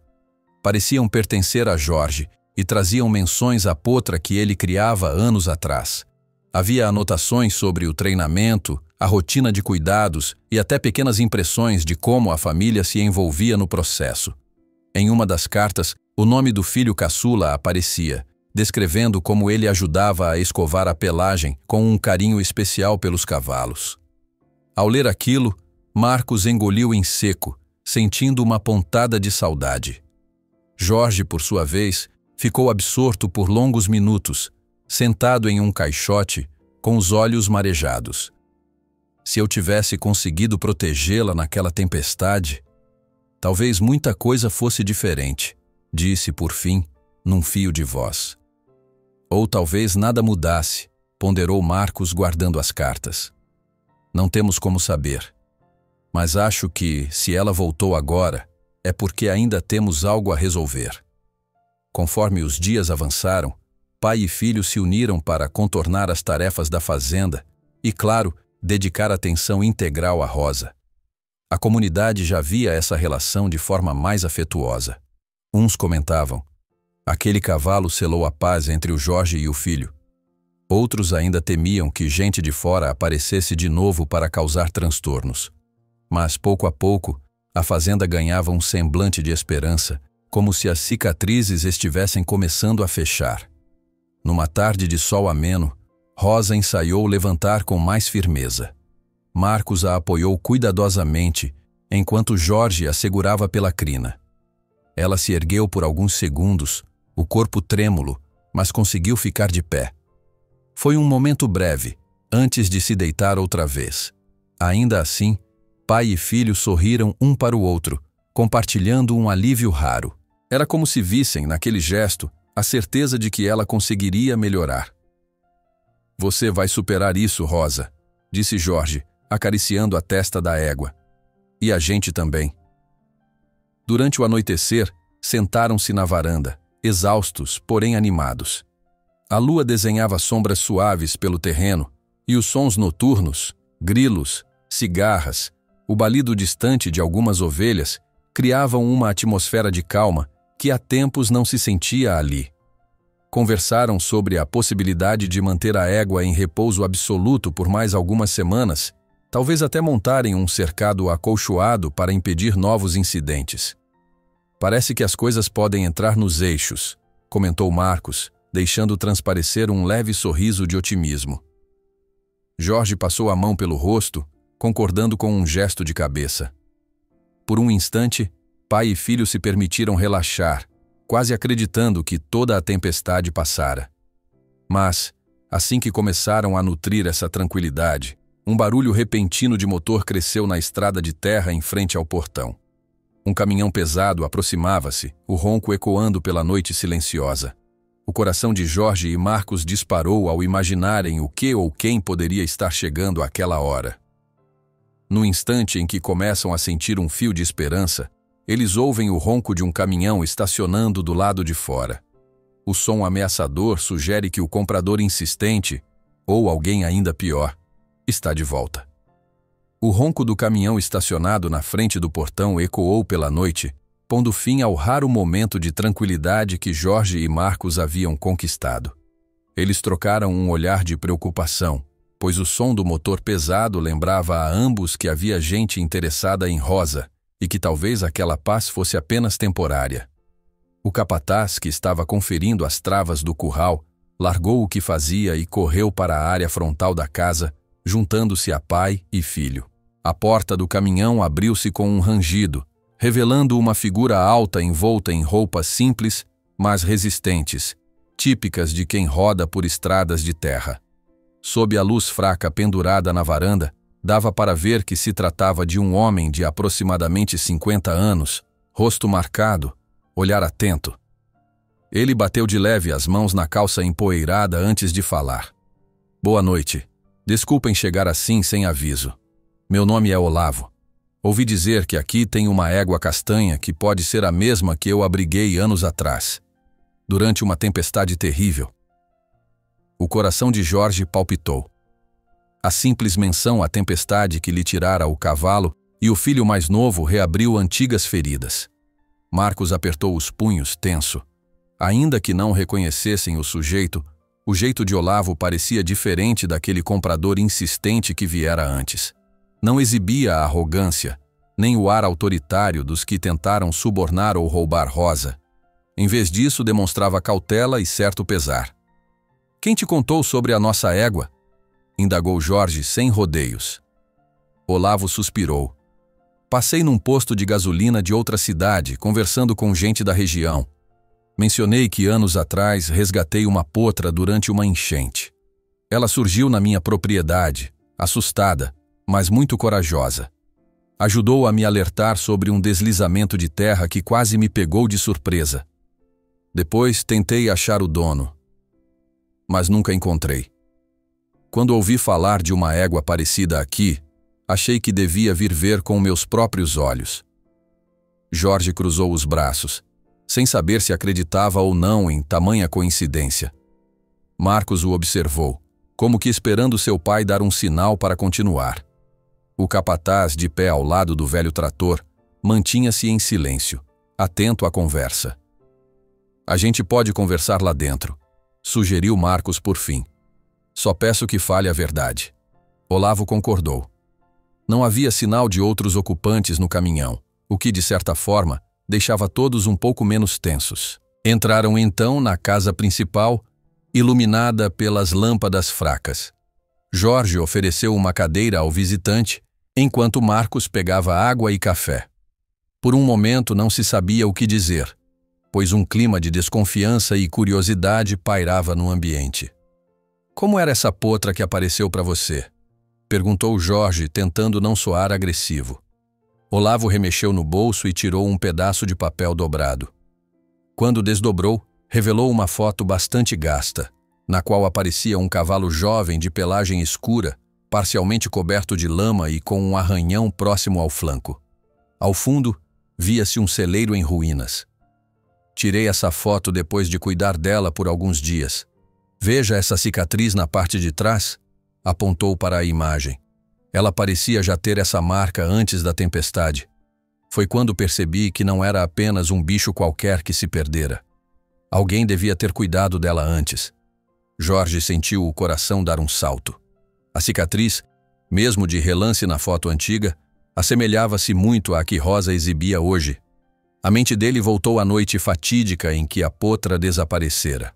Pareciam pertencer a Jorge e traziam menções à potra que ele criava anos atrás. Havia anotações sobre o treinamento, a rotina de cuidados e até pequenas impressões de como a família se envolvia no processo. Em uma das cartas, o nome do filho caçula aparecia, descrevendo como ele ajudava a escovar a pelagem com um carinho especial pelos cavalos. Ao ler aquilo, Marcos engoliu em seco, sentindo uma pontada de saudade. Jorge, por sua vez, ficou absorto por longos minutos, sentado em um caixote, com os olhos marejados. Se eu tivesse conseguido protegê-la naquela tempestade, talvez muita coisa fosse diferente, disse, por fim, num fio de voz. Ou talvez nada mudasse, ponderou Marcos guardando as cartas. Não temos como saber. Mas acho que, se ela voltou agora, é porque ainda temos algo a resolver. Conforme os dias avançaram, pai e filho se uniram para contornar as tarefas da fazenda e, claro, dedicar atenção integral a Rosa. A comunidade já via essa relação de forma mais afetuosa. Uns comentavam: aquele cavalo selou a paz entre o Jorge e o filho. Outros ainda temiam que gente de fora aparecesse de novo para causar transtornos. Mas, pouco a pouco, a fazenda ganhava um semblante de esperança, como se as cicatrizes estivessem começando a fechar. Numa tarde de sol ameno, Rosa ensaiou levantar com mais firmeza. Marcos a apoiou cuidadosamente, enquanto Jorge a segurava pela crina. Ela se ergueu por alguns segundos, o corpo trêmulo, mas conseguiu ficar de pé. Foi um momento breve, antes de se deitar outra vez. Ainda assim, pai e filho sorriram um para o outro, compartilhando um alívio raro. Era como se vissem, naquele gesto, a certeza de que ela conseguiria melhorar. Você vai superar isso, Rosa, disse Jorge, acariciando a testa da égua. E a gente também. Durante o anoitecer, sentaram-se na varanda, exaustos, porém animados. A lua desenhava sombras suaves pelo terreno, e os sons noturnos, grilos, cigarras, o balido distante de algumas ovelhas, criavam uma atmosfera de calma que há tempos não se sentia ali. Conversaram sobre a possibilidade de manter a égua em repouso absoluto por mais algumas semanas, talvez até montarem um cercado acolchoado para impedir novos incidentes. Parece que as coisas podem entrar nos eixos, comentou Marcos, deixando transparecer um leve sorriso de otimismo. Jorge passou a mão pelo rosto, concordando com um gesto de cabeça. Por um instante, pai e filho se permitiram relaxar, quase acreditando que toda a tempestade passara. Mas, assim que começaram a nutrir essa tranquilidade, um barulho repentino de motor cresceu na estrada de terra em frente ao portão. Um caminhão pesado aproximava-se, o ronco ecoando pela noite silenciosa. O coração de Jorge e Marcos disparou ao imaginarem o que ou quem poderia estar chegando àquela hora. No instante em que começam a sentir um fio de esperança, eles ouvem o ronco de um caminhão estacionando do lado de fora. O som ameaçador sugere que o comprador insistente, ou alguém ainda pior, está de volta. O ronco do caminhão estacionado na frente do portão ecoou pela noite, pondo fim ao raro momento de tranquilidade que Jorge e Marcos haviam conquistado. Eles trocaram um olhar de preocupação, pois o som do motor pesado lembrava a ambos que havia gente interessada em Rosa e que talvez aquela paz fosse apenas temporária. O capataz, que estava conferindo as travas do curral, largou o que fazia e correu para a área frontal da casa, juntando-se a pai e filho. A porta do caminhão abriu-se com um rangido, revelando uma figura alta envolta em roupas simples, mas resistentes, típicas de quem roda por estradas de terra. Sob a luz fraca pendurada na varanda, dava para ver que se tratava de um homem de aproximadamente 50 anos, rosto marcado, olhar atento. Ele bateu de leve as mãos na calça empoeirada antes de falar. Boa noite. Desculpem chegar assim sem aviso. Meu nome é Olavo. Ouvi dizer que aqui tem uma égua castanha que pode ser a mesma que eu abriguei anos atrás, durante uma tempestade terrível. O coração de Jorge palpitou. A simples menção à tempestade que lhe tirara o cavalo e o filho mais novo reabriu antigas feridas. Marcos apertou os punhos, tenso. Ainda que não reconhecessem o sujeito, O jeito de Olavo parecia diferente daquele comprador insistente que viera antes. Não exibia a arrogância, nem o ar autoritário dos que tentaram subornar ou roubar Rosa. Em vez disso, demonstrava cautela e certo pesar. "Quem te contou sobre a nossa égua?" indagou Jorge sem rodeios. Olavo suspirou. "Passei num posto de gasolina de outra cidade, conversando com gente da região. Mencionei que anos atrás resgatei uma potra durante uma enchente. Ela surgiu na minha propriedade, assustada, mas muito corajosa. Ajudou a me alertar sobre um deslizamento de terra que quase me pegou de surpresa. Depois tentei achar o dono, mas nunca encontrei. Quando ouvi falar de uma égua parecida aqui, achei que devia vir ver com meus próprios olhos." Jorge cruzou os braços, sem saber se acreditava ou não em tamanha coincidência. Marcos o observou, como que esperando seu pai dar um sinal para continuar. O capataz, de pé ao lado do velho trator, mantinha-se em silêncio, atento à conversa. "A gente pode conversar lá dentro", sugeriu Marcos por fim. "Só peço que fale a verdade." Olavo concordou. Não havia sinal de outros ocupantes no caminhão, o que, de certa forma, deixava todos um pouco menos tensos. Entraram então na casa principal, iluminada pelas lâmpadas fracas. Jorge ofereceu uma cadeira ao visitante, enquanto Marcos pegava água e café. Por um momento não se sabia o que dizer, pois um clima de desconfiança e curiosidade pairava no ambiente. "Como era essa potra que apareceu para você?" perguntou Jorge, tentando não soar agressivo. Olavo remexeu no bolso e tirou um pedaço de papel dobrado. Quando desdobrou, revelou uma foto bastante gasta, na qual aparecia um cavalo jovem de pelagem escura, parcialmente coberto de lama e com um arranhão próximo ao flanco. Ao fundo, via-se um celeiro em ruínas. "Tirei essa foto depois de cuidar dela por alguns dias. Veja essa cicatriz na parte de trás?" apontou para a imagem. Ela parecia já ter essa marca antes da tempestade. Foi quando percebi que não era apenas um bicho qualquer que se perdera. Alguém devia ter cuidado dela antes. Jorge sentiu o coração dar um salto. A cicatriz, mesmo de relance na foto antiga, assemelhava-se muito à que Rosa exibia hoje. A mente dele voltou à noite fatídica em que a potra desaparecera.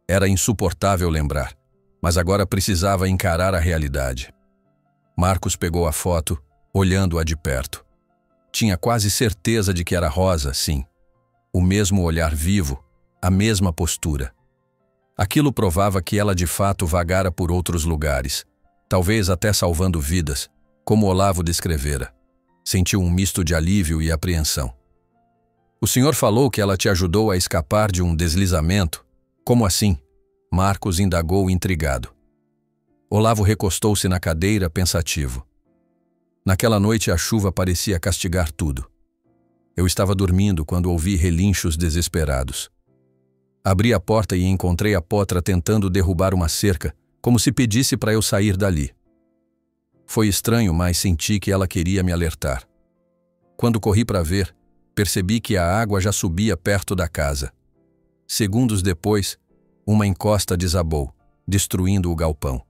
Era insuportável lembrar, mas agora precisava encarar a realidade. Marcos pegou a foto, olhando-a de perto. Tinha quase certeza de que era Rosa, sim. O mesmo olhar vivo, a mesma postura. Aquilo provava que ela de fato vagara por outros lugares, talvez até salvando vidas, como Olavo descrevera. Sentiu um misto de alívio e apreensão. "O senhor falou que ela te ajudou a escapar de um deslizamento? Como assim?" Marcos indagou intrigado. Olavo recostou-se na cadeira, pensativo. "Naquela noite a chuva parecia castigar tudo. Eu estava dormindo quando ouvi relinchos desesperados. Abri a porta e encontrei a potra tentando derrubar uma cerca, como se pedisse para eu sair dali. Foi estranho, mas senti que ela queria me alertar. Quando corri para ver, percebi que a água já subia perto da casa. Segundos depois, uma encosta desabou, destruindo o galpão.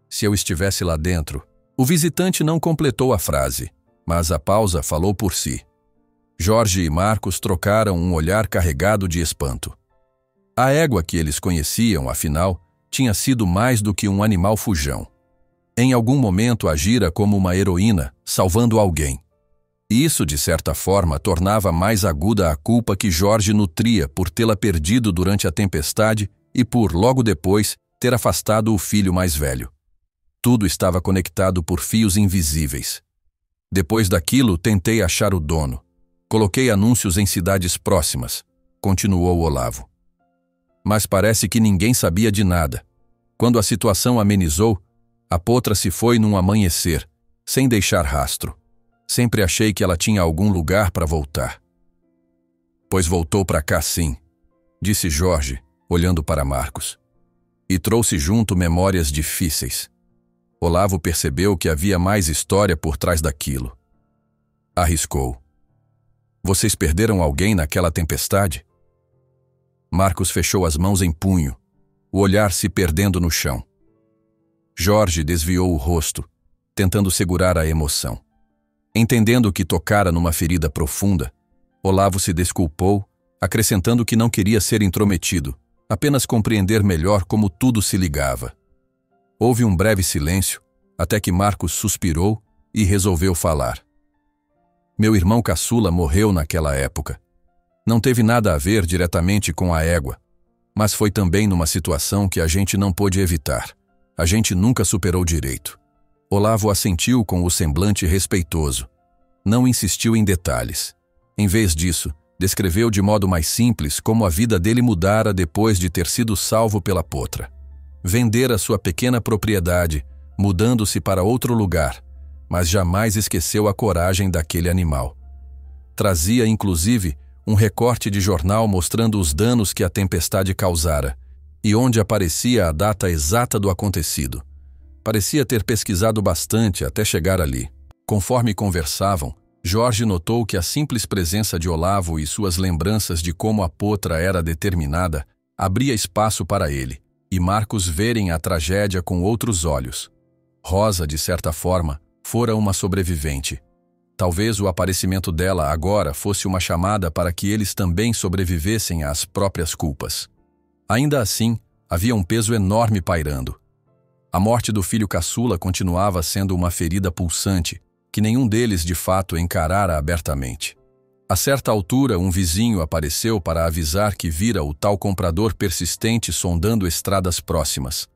Se eu estivesse lá dentro..." O visitante não completou a frase, mas a pausa falou por si. Jorge e Marcos trocaram um olhar carregado de espanto. A égua que eles conheciam, afinal, tinha sido mais do que um animal fujão. Em algum momento agira como uma heroína, salvando alguém. Isso, de certa forma, tornava mais aguda a culpa que Jorge nutria por tê-la perdido durante a tempestade e por, logo depois, ter afastado o filho mais velho. Tudo estava conectado por fios invisíveis. Depois daquilo, tentei achar o dono. Coloquei anúncios em cidades próximas, continuou Olavo. Mas parece que ninguém sabia de nada. Quando a situação amenizou, a potra se foi num amanhecer, sem deixar rastro. Sempre achei que ela tinha algum lugar para voltar. "Pois voltou para cá sim", disse Jorge, olhando para Marcos. "E trouxe junto memórias difíceis." Olavo percebeu que havia mais história por trás daquilo. Arriscou. "Vocês perderam alguém naquela tempestade?" Marcos fechou as mãos em punho. o olhar se perdendo no chão. Jorge desviou o rosto, tentando segurar a emoção. Entendendo que tocara numa ferida profunda, Olavo se desculpou, acrescentando que não queria ser intrometido, apenas compreender melhor como tudo se ligava. Houve um breve silêncio, até que Marcos suspirou e resolveu falar. Meu irmão caçula morreu naquela época. Não teve nada a ver diretamente com a égua, mas foi também numa situação que a gente não pôde evitar. A gente nunca superou direito. Olavo assentiu com o semblante respeitoso. Não insistiu em detalhes. Em vez disso, descreveu de modo mais simples como a vida dele mudara depois de ter sido salvo pela potra. Vendera sua pequena propriedade, mudando-se para outro lugar, mas jamais esqueceu a coragem daquele animal. Trazia, inclusive, um recorte de jornal mostrando os danos que a tempestade causara, e onde aparecia a data exata do acontecido. Parecia ter pesquisado bastante até chegar ali. Conforme conversavam, Jorge notou que a simples presença de Olavo e suas lembranças de como a potra era determinada abria espaço para ele e Marcos verem a tragédia com outros olhos. Rosa, de certa forma, fora uma sobrevivente. Talvez o aparecimento dela agora fosse uma chamada para que eles também sobrevivessem às próprias culpas. Ainda assim, havia um peso enorme pairando. A morte do filho caçula continuava sendo uma ferida pulsante, que nenhum deles de fato encarara abertamente. A certa altura, um vizinho apareceu para avisar que vira o tal comprador persistente sondando estradas próximas.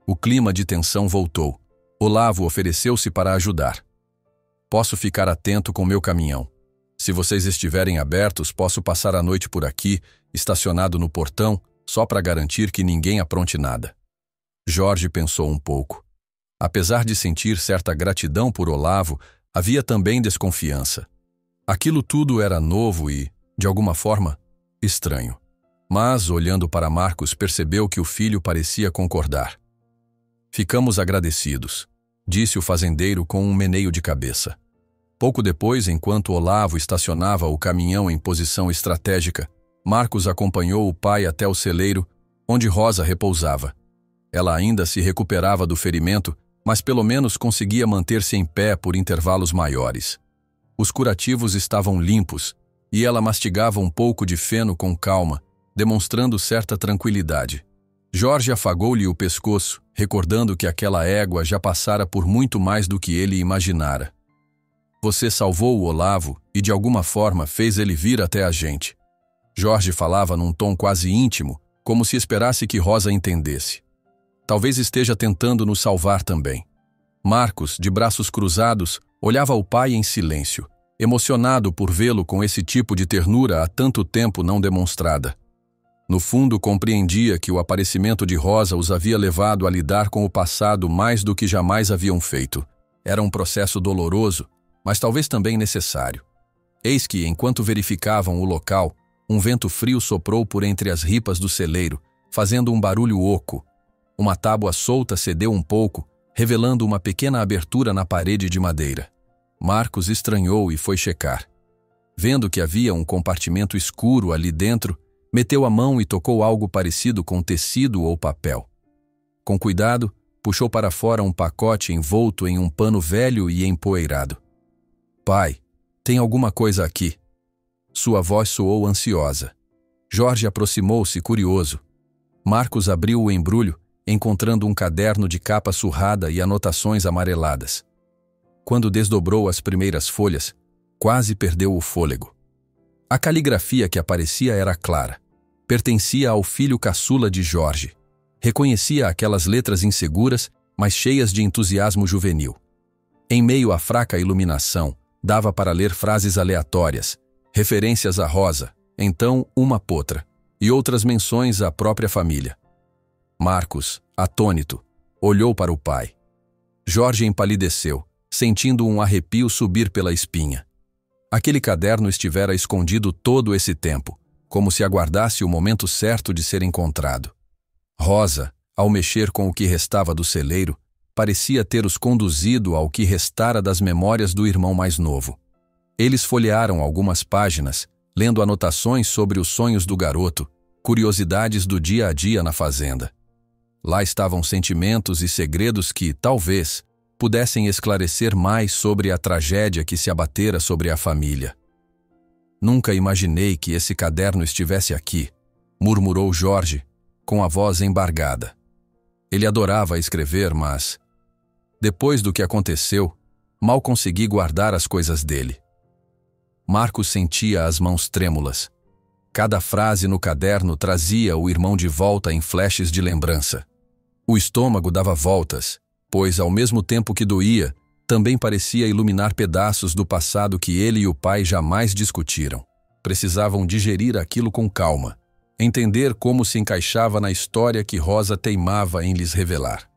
O clima de tensão voltou. Olavo ofereceu-se para ajudar. Posso ficar atento com meu caminhão. Se vocês estiverem abertos, posso passar a noite por aqui, estacionado no portão, só para garantir que ninguém apronte nada. Jorge pensou um pouco. Apesar de sentir certa gratidão por Olavo, havia também desconfiança. Aquilo tudo era novo e, de alguma forma, estranho. Mas, olhando para Marcos, percebeu que o filho parecia concordar. Ficamos agradecidos, disse o fazendeiro com um meneio de cabeça. Pouco depois, enquanto Olavo estacionava o caminhão em posição estratégica, Marcos acompanhou o pai até o celeiro, onde Rosa repousava. Ela ainda se recuperava do ferimento, mas pelo menos conseguia manter-se em pé por intervalos maiores. Os curativos estavam limpos, e ela mastigava um pouco de feno com calma, demonstrando certa tranquilidade. Jorge afagou-lhe o pescoço, recordando que aquela égua já passara por muito mais do que ele imaginara. Você salvou o Olavo e de alguma forma fez ele vir até a gente. Jorge falava num tom quase íntimo, como se esperasse que Rosa entendesse. Talvez esteja tentando nos salvar também. Marcos, de braços cruzados, olhava o pai em silêncio, emocionado por vê-lo com esse tipo de ternura há tanto tempo não demonstrada. No fundo, compreendia que o aparecimento de Rosa os havia levado a lidar com o passado mais do que jamais haviam feito. Era um processo doloroso, mas talvez também necessário. Eis que, enquanto verificavam o local, um vento frio soprou por entre as ripas do celeiro, fazendo um barulho oco. Uma tábua solta cedeu um pouco, revelando uma pequena abertura na parede de madeira. Marcos estranhou e foi checar. Vendo que havia um compartimento escuro ali dentro, meteu a mão e tocou algo parecido com tecido ou papel. Com cuidado, puxou para fora um pacote envolto em um pano velho e empoeirado. Pai, tem alguma coisa aqui. Sua voz soou ansiosa. Jorge aproximou-se curioso. Marcos abriu o embrulho, encontrando um caderno de capa surrada e anotações amareladas. Quando desdobrou as primeiras folhas, quase perdeu o fôlego. A caligrafia que aparecia era clara. Pertencia ao filho caçula de Jorge. Reconhecia aquelas letras inseguras, mas cheias de entusiasmo juvenil. Em meio à fraca iluminação, dava para ler frases aleatórias, referências a Rosa, então uma potra, e outras menções à própria família. Marcos, atônito, olhou para o pai. Jorge empalideceu, sentindo um arrepio subir pela espinha. Aquele caderno estivera escondido todo esse tempo, como se aguardasse o momento certo de ser encontrado. Rosa, ao mexer com o que restava do celeiro, parecia ter os conduzido ao que restara das memórias do irmão mais novo. Eles folhearam algumas páginas, lendo anotações sobre os sonhos do garoto, curiosidades do dia a dia na fazenda. Lá estavam sentimentos e segredos que, talvez, pudessem esclarecer mais sobre a tragédia que se abatera sobre a família. Nunca imaginei que esse caderno estivesse aqui, murmurou Jorge, com a voz embargada. Ele adorava escrever, mas, depois do que aconteceu, mal consegui guardar as coisas dele. Marcos sentia as mãos trêmulas. Cada frase no caderno trazia o irmão de volta em flashes de lembrança. O estômago dava voltas, pois, ao mesmo tempo que doía, também parecia iluminar pedaços do passado que ele e o pai jamais discutiram. Precisavam digerir aquilo com calma, entender como se encaixava na história que Rosa teimava em lhes revelar.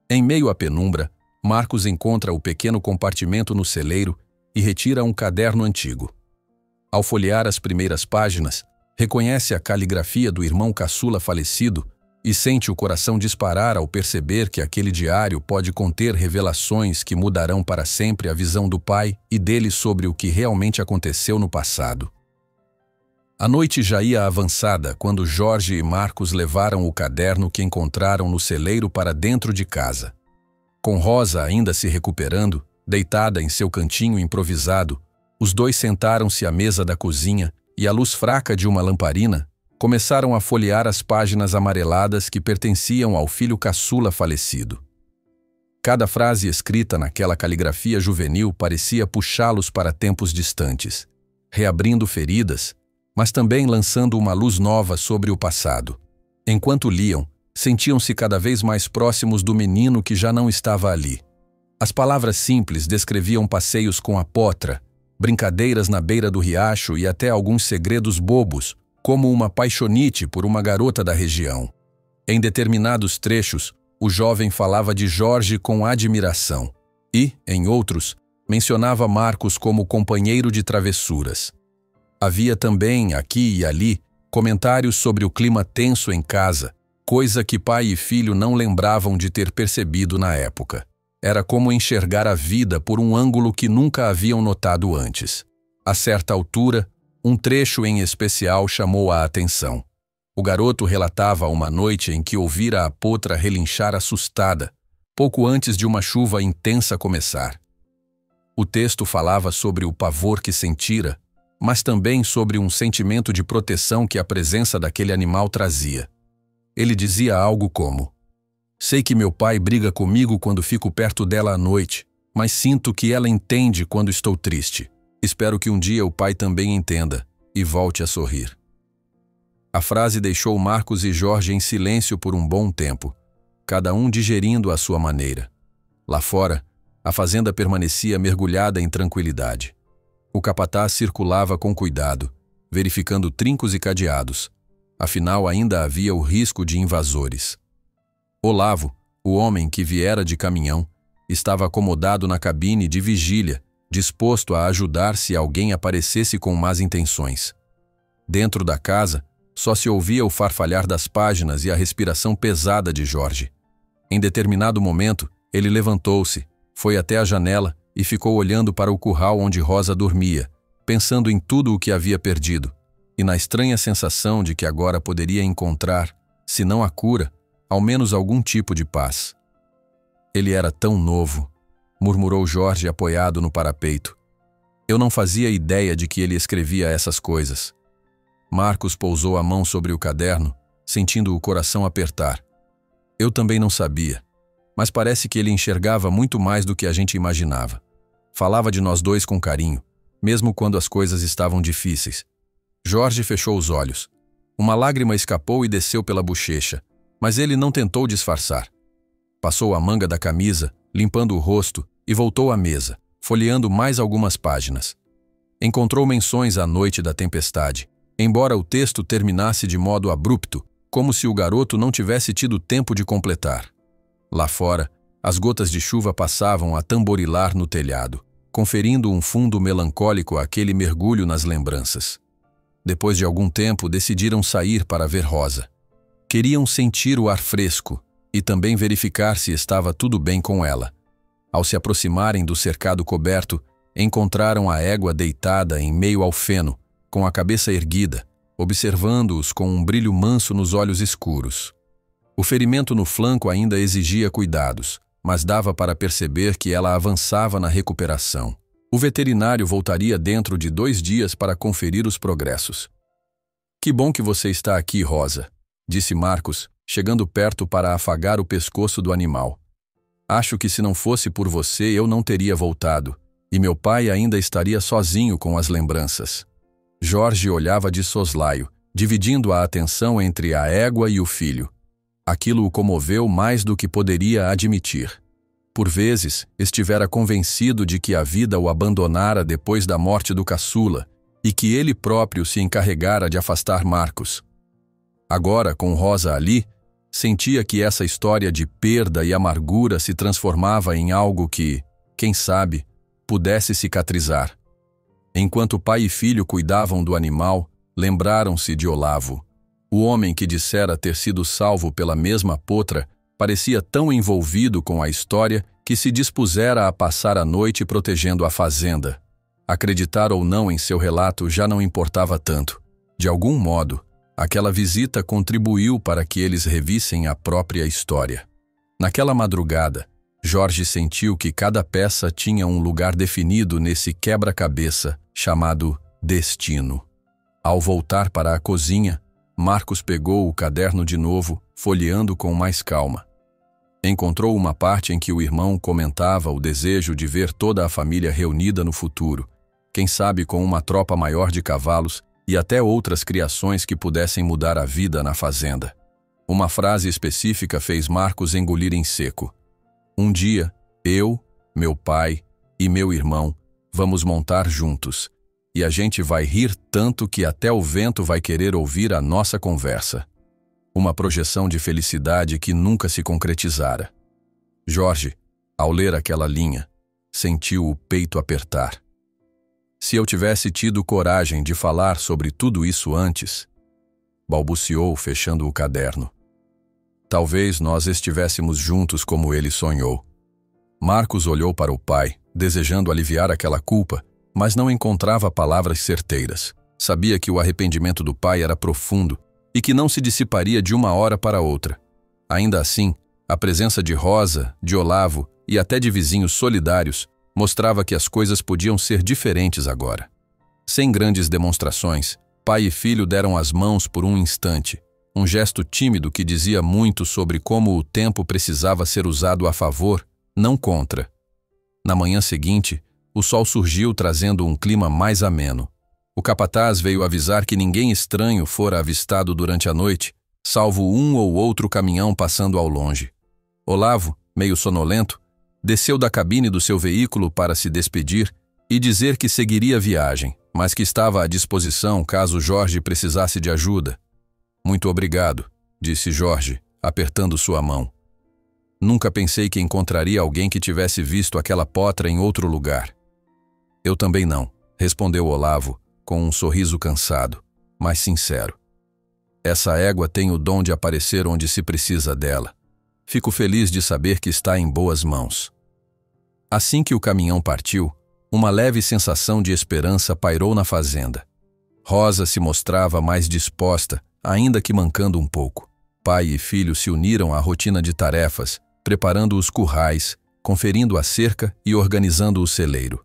Em meio à penumbra, Marcos encontra o pequeno compartimento no celeiro e retira um caderno antigo. Ao folhear as primeiras páginas, reconhece a caligrafia do irmão caçula falecido e sente o coração disparar ao perceber que aquele diário pode conter revelações que mudarão para sempre a visão do pai e dele sobre o que realmente aconteceu no passado. A noite já ia avançada quando Jorge e Marcos levaram o caderno que encontraram no celeiro para dentro de casa. Com Rosa ainda se recuperando, deitada em seu cantinho improvisado, os dois sentaram-se à mesa da cozinha e, à luz fraca de uma lamparina, começaram a folhear as páginas amareladas que pertenciam ao filho caçula falecido. Cada frase escrita naquela caligrafia juvenil parecia puxá-los para tempos distantes, reabrindo feridas, mas também lançando uma luz nova sobre o passado. Enquanto liam, sentiam-se cada vez mais próximos do menino que já não estava ali. As palavras simples descreviam passeios com a potra, brincadeiras na beira do riacho e até alguns segredos bobos, como uma paixonite por uma garota da região. Em determinados trechos, o jovem falava de Jorge com admiração e, em outros, mencionava Marcos como companheiro de travessuras. Havia também, aqui e ali, comentários sobre o clima tenso em casa, coisa que pai e filho não lembravam de ter percebido na época. Era como enxergar a vida por um ângulo que nunca haviam notado antes. A certa altura, um trecho em especial chamou a atenção. O garoto relatava uma noite em que ouvira a potra relinchar assustada, pouco antes de uma chuva intensa começar. O texto falava sobre o pavor que sentira, mas também sobre um sentimento de proteção que a presença daquele animal trazia. Ele dizia algo como: "Sei que meu pai briga comigo quando fico perto dela à noite, mas sinto que ela entende quando estou triste. Espero que um dia o pai também entenda e volte a sorrir." A frase deixou Marcos e Jorge em silêncio por um bom tempo, cada um digerindo à sua maneira. Lá fora, a fazenda permanecia mergulhada em tranquilidade. O capataz circulava com cuidado, verificando trincos e cadeados. Afinal, ainda havia o risco de invasores. Olavo, o homem que viera de caminhão, estava acomodado na cabine de vigília, disposto a ajudar se alguém aparecesse com más intenções. Dentro da casa, só se ouvia o farfalhar das páginas e a respiração pesada de Jorge. Em determinado momento, ele levantou-se, foi até a janela e ficou olhando para o curral onde Rosa dormia, pensando em tudo o que havia perdido, e na estranha sensação de que agora poderia encontrar, se não a cura, ao menos algum tipo de paz. Ele era tão novo, murmurou Jorge apoiado no parapeito. Eu não fazia ideia de que ele escrevia essas coisas. Marcos pousou a mão sobre o caderno, sentindo o coração apertar. Eu também não sabia, mas parece que ele enxergava muito mais do que a gente imaginava. Falava de nós dois com carinho, mesmo quando as coisas estavam difíceis. Jorge fechou os olhos. Uma lágrima escapou e desceu pela bochecha, mas ele não tentou disfarçar. Passou a manga da camisa, limpando o rosto, e voltou à mesa, folheando mais algumas páginas. Encontrou menções à noite da tempestade, embora o texto terminasse de modo abrupto, como se o garoto não tivesse tido tempo de completar. Lá fora, as gotas de chuva passavam a tamborilar no telhado, conferindo um fundo melancólico àquele mergulho nas lembranças. Depois de algum tempo, decidiram sair para ver Rosa. Queriam sentir o ar fresco e também verificar se estava tudo bem com ela. Ao se aproximarem do cercado coberto, encontraram a égua deitada em meio ao feno, com a cabeça erguida, observando-os com um brilho manso nos olhos escuros. O ferimento no flanco ainda exigia cuidados, mas dava para perceber que ela avançava na recuperação. O veterinário voltaria dentro de 2 dias para conferir os progressos. Que bom que você está aqui, Rosa, disse Marcos, chegando perto para afagar o pescoço do animal. Acho que se não fosse por você eu não teria voltado, e meu pai ainda estaria sozinho com as lembranças. Jorge olhava de soslaio, dividindo a atenção entre a égua e o filho. Aquilo o comoveu mais do que poderia admitir. Por vezes, estivera convencido de que a vida o abandonara depois da morte do caçula e que ele próprio se encarregara de afastar Marcos. Agora, com Rosa ali, sentia que essa história de perda e amargura se transformava em algo que, quem sabe, pudesse cicatrizar. Enquanto pai e filho cuidavam do animal, lembraram-se de Olavo. O homem que dissera ter sido salvo pela mesma potra parecia tão envolvido com a história que se dispusera a passar a noite protegendo a fazenda. Acreditar ou não em seu relato já não importava tanto. De algum modo, aquela visita contribuiu para que eles revissem a própria história. Naquela madrugada, Jorge sentiu que cada peça tinha um lugar definido nesse quebra-cabeça chamado destino. Ao voltar para a cozinha, Marcos pegou o caderno de novo, folheando com mais calma. Encontrou uma parte em que o irmão comentava o desejo de ver toda a família reunida no futuro, quem sabe com uma tropa maior de cavalos e até outras criações que pudessem mudar a vida na fazenda. Uma frase específica fez Marcos engolir em seco. Um dia, eu, meu pai e meu irmão vamos montar juntos, e a gente vai rir tanto que até o vento vai querer ouvir a nossa conversa. Uma projeção de felicidade que nunca se concretizara. Jorge, ao ler aquela linha, sentiu o peito apertar. Se eu tivesse tido coragem de falar sobre tudo isso antes, balbuciou fechando o caderno. Talvez nós estivéssemos juntos como ele sonhou. Marcos olhou para o pai, desejando aliviar aquela culpa, mas não encontrava palavras certeiras. Sabia que o arrependimento do pai era profundo e que não se dissiparia de uma hora para outra. Ainda assim, a presença de Rosa, de Olavo e até de vizinhos solidários mostrava que as coisas podiam ser diferentes agora. Sem grandes demonstrações, pai e filho deram as mãos por um instante, um gesto tímido que dizia muito sobre como o tempo precisava ser usado a favor, não contra. Na manhã seguinte, o sol surgiu trazendo um clima mais ameno. O capataz veio avisar que ninguém estranho fora avistado durante a noite, salvo um ou outro caminhão passando ao longe. Olavo, meio sonolento, desceu da cabine do seu veículo para se despedir e dizer que seguiria a viagem, mas que estava à disposição caso Jorge precisasse de ajuda. Muito obrigado, disse Jorge, apertando sua mão. Nunca pensei que encontraria alguém que tivesse visto aquela potra em outro lugar. Eu também não, respondeu Olavo, com um sorriso cansado, mas sincero. Essa égua tem o dom de aparecer onde se precisa dela. Fico feliz de saber que está em boas mãos. Assim que o caminhão partiu, uma leve sensação de esperança pairou na fazenda. Rosa se mostrava mais disposta, ainda que mancando um pouco. Pai e filho se uniram à rotina de tarefas, preparando os currais, conferindo a cerca e organizando o celeiro.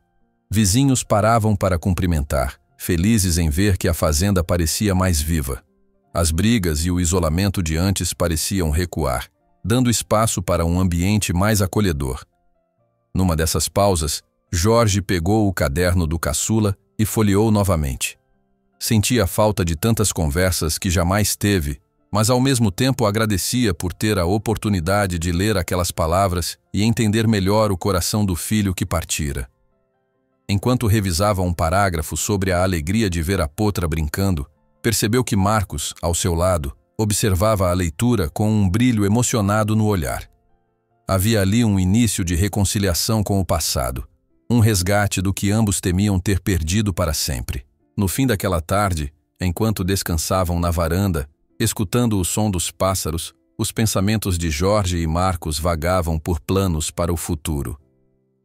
Vizinhos paravam para cumprimentar, felizes em ver que a fazenda parecia mais viva. As brigas e o isolamento de antes pareciam recuar, dando espaço para um ambiente mais acolhedor. Numa dessas pausas, Jorge pegou o caderno do caçula e folheou novamente. Sentia a falta de tantas conversas que jamais teve, mas ao mesmo tempo agradecia por ter a oportunidade de ler aquelas palavras e entender melhor o coração do filho que partira. Enquanto revisava um parágrafo sobre a alegria de ver a potra brincando, percebeu que Marcos, ao seu lado, observava a leitura com um brilho emocionado no olhar. Havia ali um início de reconciliação com o passado, um resgate do que ambos temiam ter perdido para sempre. No fim daquela tarde, enquanto descansavam na varanda, escutando o som dos pássaros, os pensamentos de Jorge e Marcos vagavam por planos para o futuro.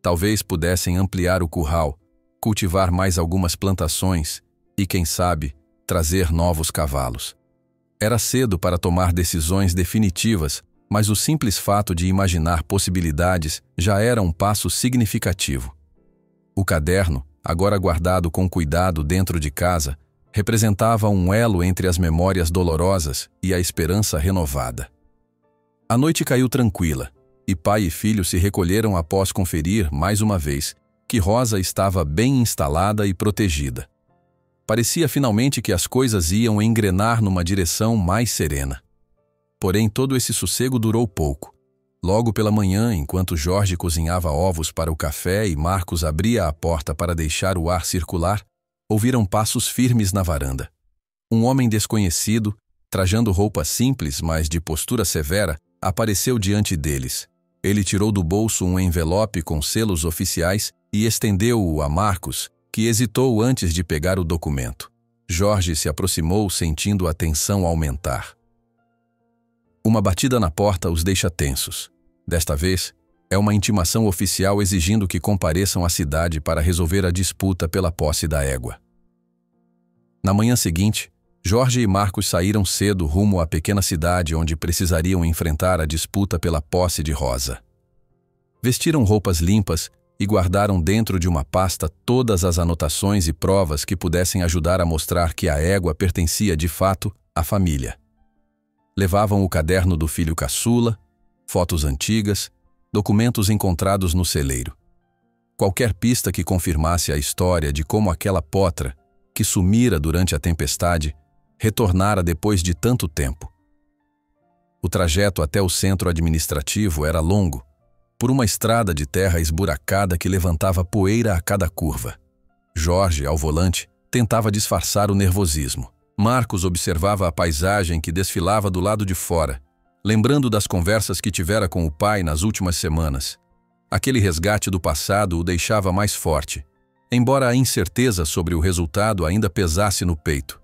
Talvez pudessem ampliar o curral, cultivar mais algumas plantações e, quem sabe, trazer novos cavalos. Era cedo para tomar decisões definitivas, mas o simples fato de imaginar possibilidades já era um passo significativo. O caderno, agora guardado com cuidado dentro de casa, representava um elo entre as memórias dolorosas e a esperança renovada. A noite caiu tranquila, e pai e filho se recolheram após conferir, mais uma vez, que Rosa estava bem instalada e protegida. Parecia finalmente que as coisas iam engrenar numa direção mais serena. Porém, todo esse sossego durou pouco. Logo pela manhã, enquanto Jorge cozinhava ovos para o café e Marcos abria a porta para deixar o ar circular, ouviram passos firmes na varanda. Um homem desconhecido, trajando roupa simples, mas de postura severa, apareceu diante deles. Ele tirou do bolso um envelope com selos oficiais e estendeu-o a Marcos, que hesitou antes de pegar o documento. Jorge se aproximou, sentindo a tensão aumentar. Uma batida na porta os deixa tensos. Desta vez, é uma intimação oficial exigindo que compareçam à cidade para resolver a disputa pela posse da égua. Na manhã seguinte, Jorge e Marcos saíram cedo rumo à pequena cidade onde precisariam enfrentar a disputa pela posse de Rosa. Vestiram roupas limpas e guardaram dentro de uma pasta todas as anotações e provas que pudessem ajudar a mostrar que a égua pertencia de fato à família. Levavam o caderno do filho caçula, fotos antigas, documentos encontrados no celeiro. Qualquer pista que confirmasse a história de como aquela potra, que sumira durante a tempestade, retornara depois de tanto tempo. O trajeto até o centro administrativo era longo, por uma estrada de terra esburacada que levantava poeira a cada curva. Jorge, ao volante, tentava disfarçar o nervosismo. Marcos observava a paisagem que desfilava do lado de fora, lembrando das conversas que tivera com o pai nas últimas semanas. Aquele resgate do passado o deixava mais forte, embora a incerteza sobre o resultado ainda pesasse no peito.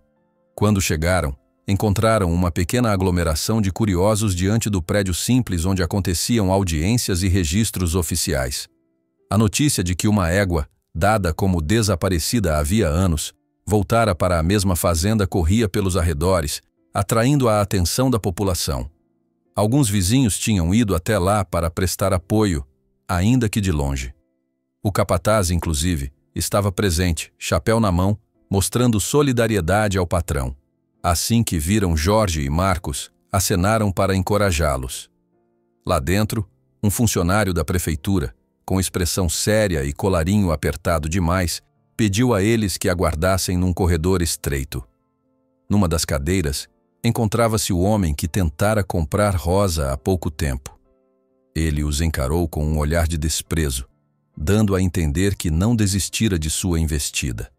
Quando chegaram, encontraram uma pequena aglomeração de curiosos diante do prédio simples onde aconteciam audiências e registros oficiais. A notícia de que uma égua, dada como desaparecida havia anos, voltara para a mesma fazenda corria pelos arredores, atraindo a atenção da população. Alguns vizinhos tinham ido até lá para prestar apoio, ainda que de longe. O capataz, inclusive, estava presente, chapéu na mão, mostrando solidariedade ao patrão. Assim que viram Jorge e Marcos, acenaram para encorajá-los. Lá dentro, um funcionário da prefeitura, com expressão séria e colarinho apertado demais, pediu a eles que aguardassem num corredor estreito. Numa das cadeiras, encontrava-se o homem que tentara comprar Rosa há pouco tempo. Ele os encarou com um olhar de desprezo, dando a entender que não desistira de sua investida.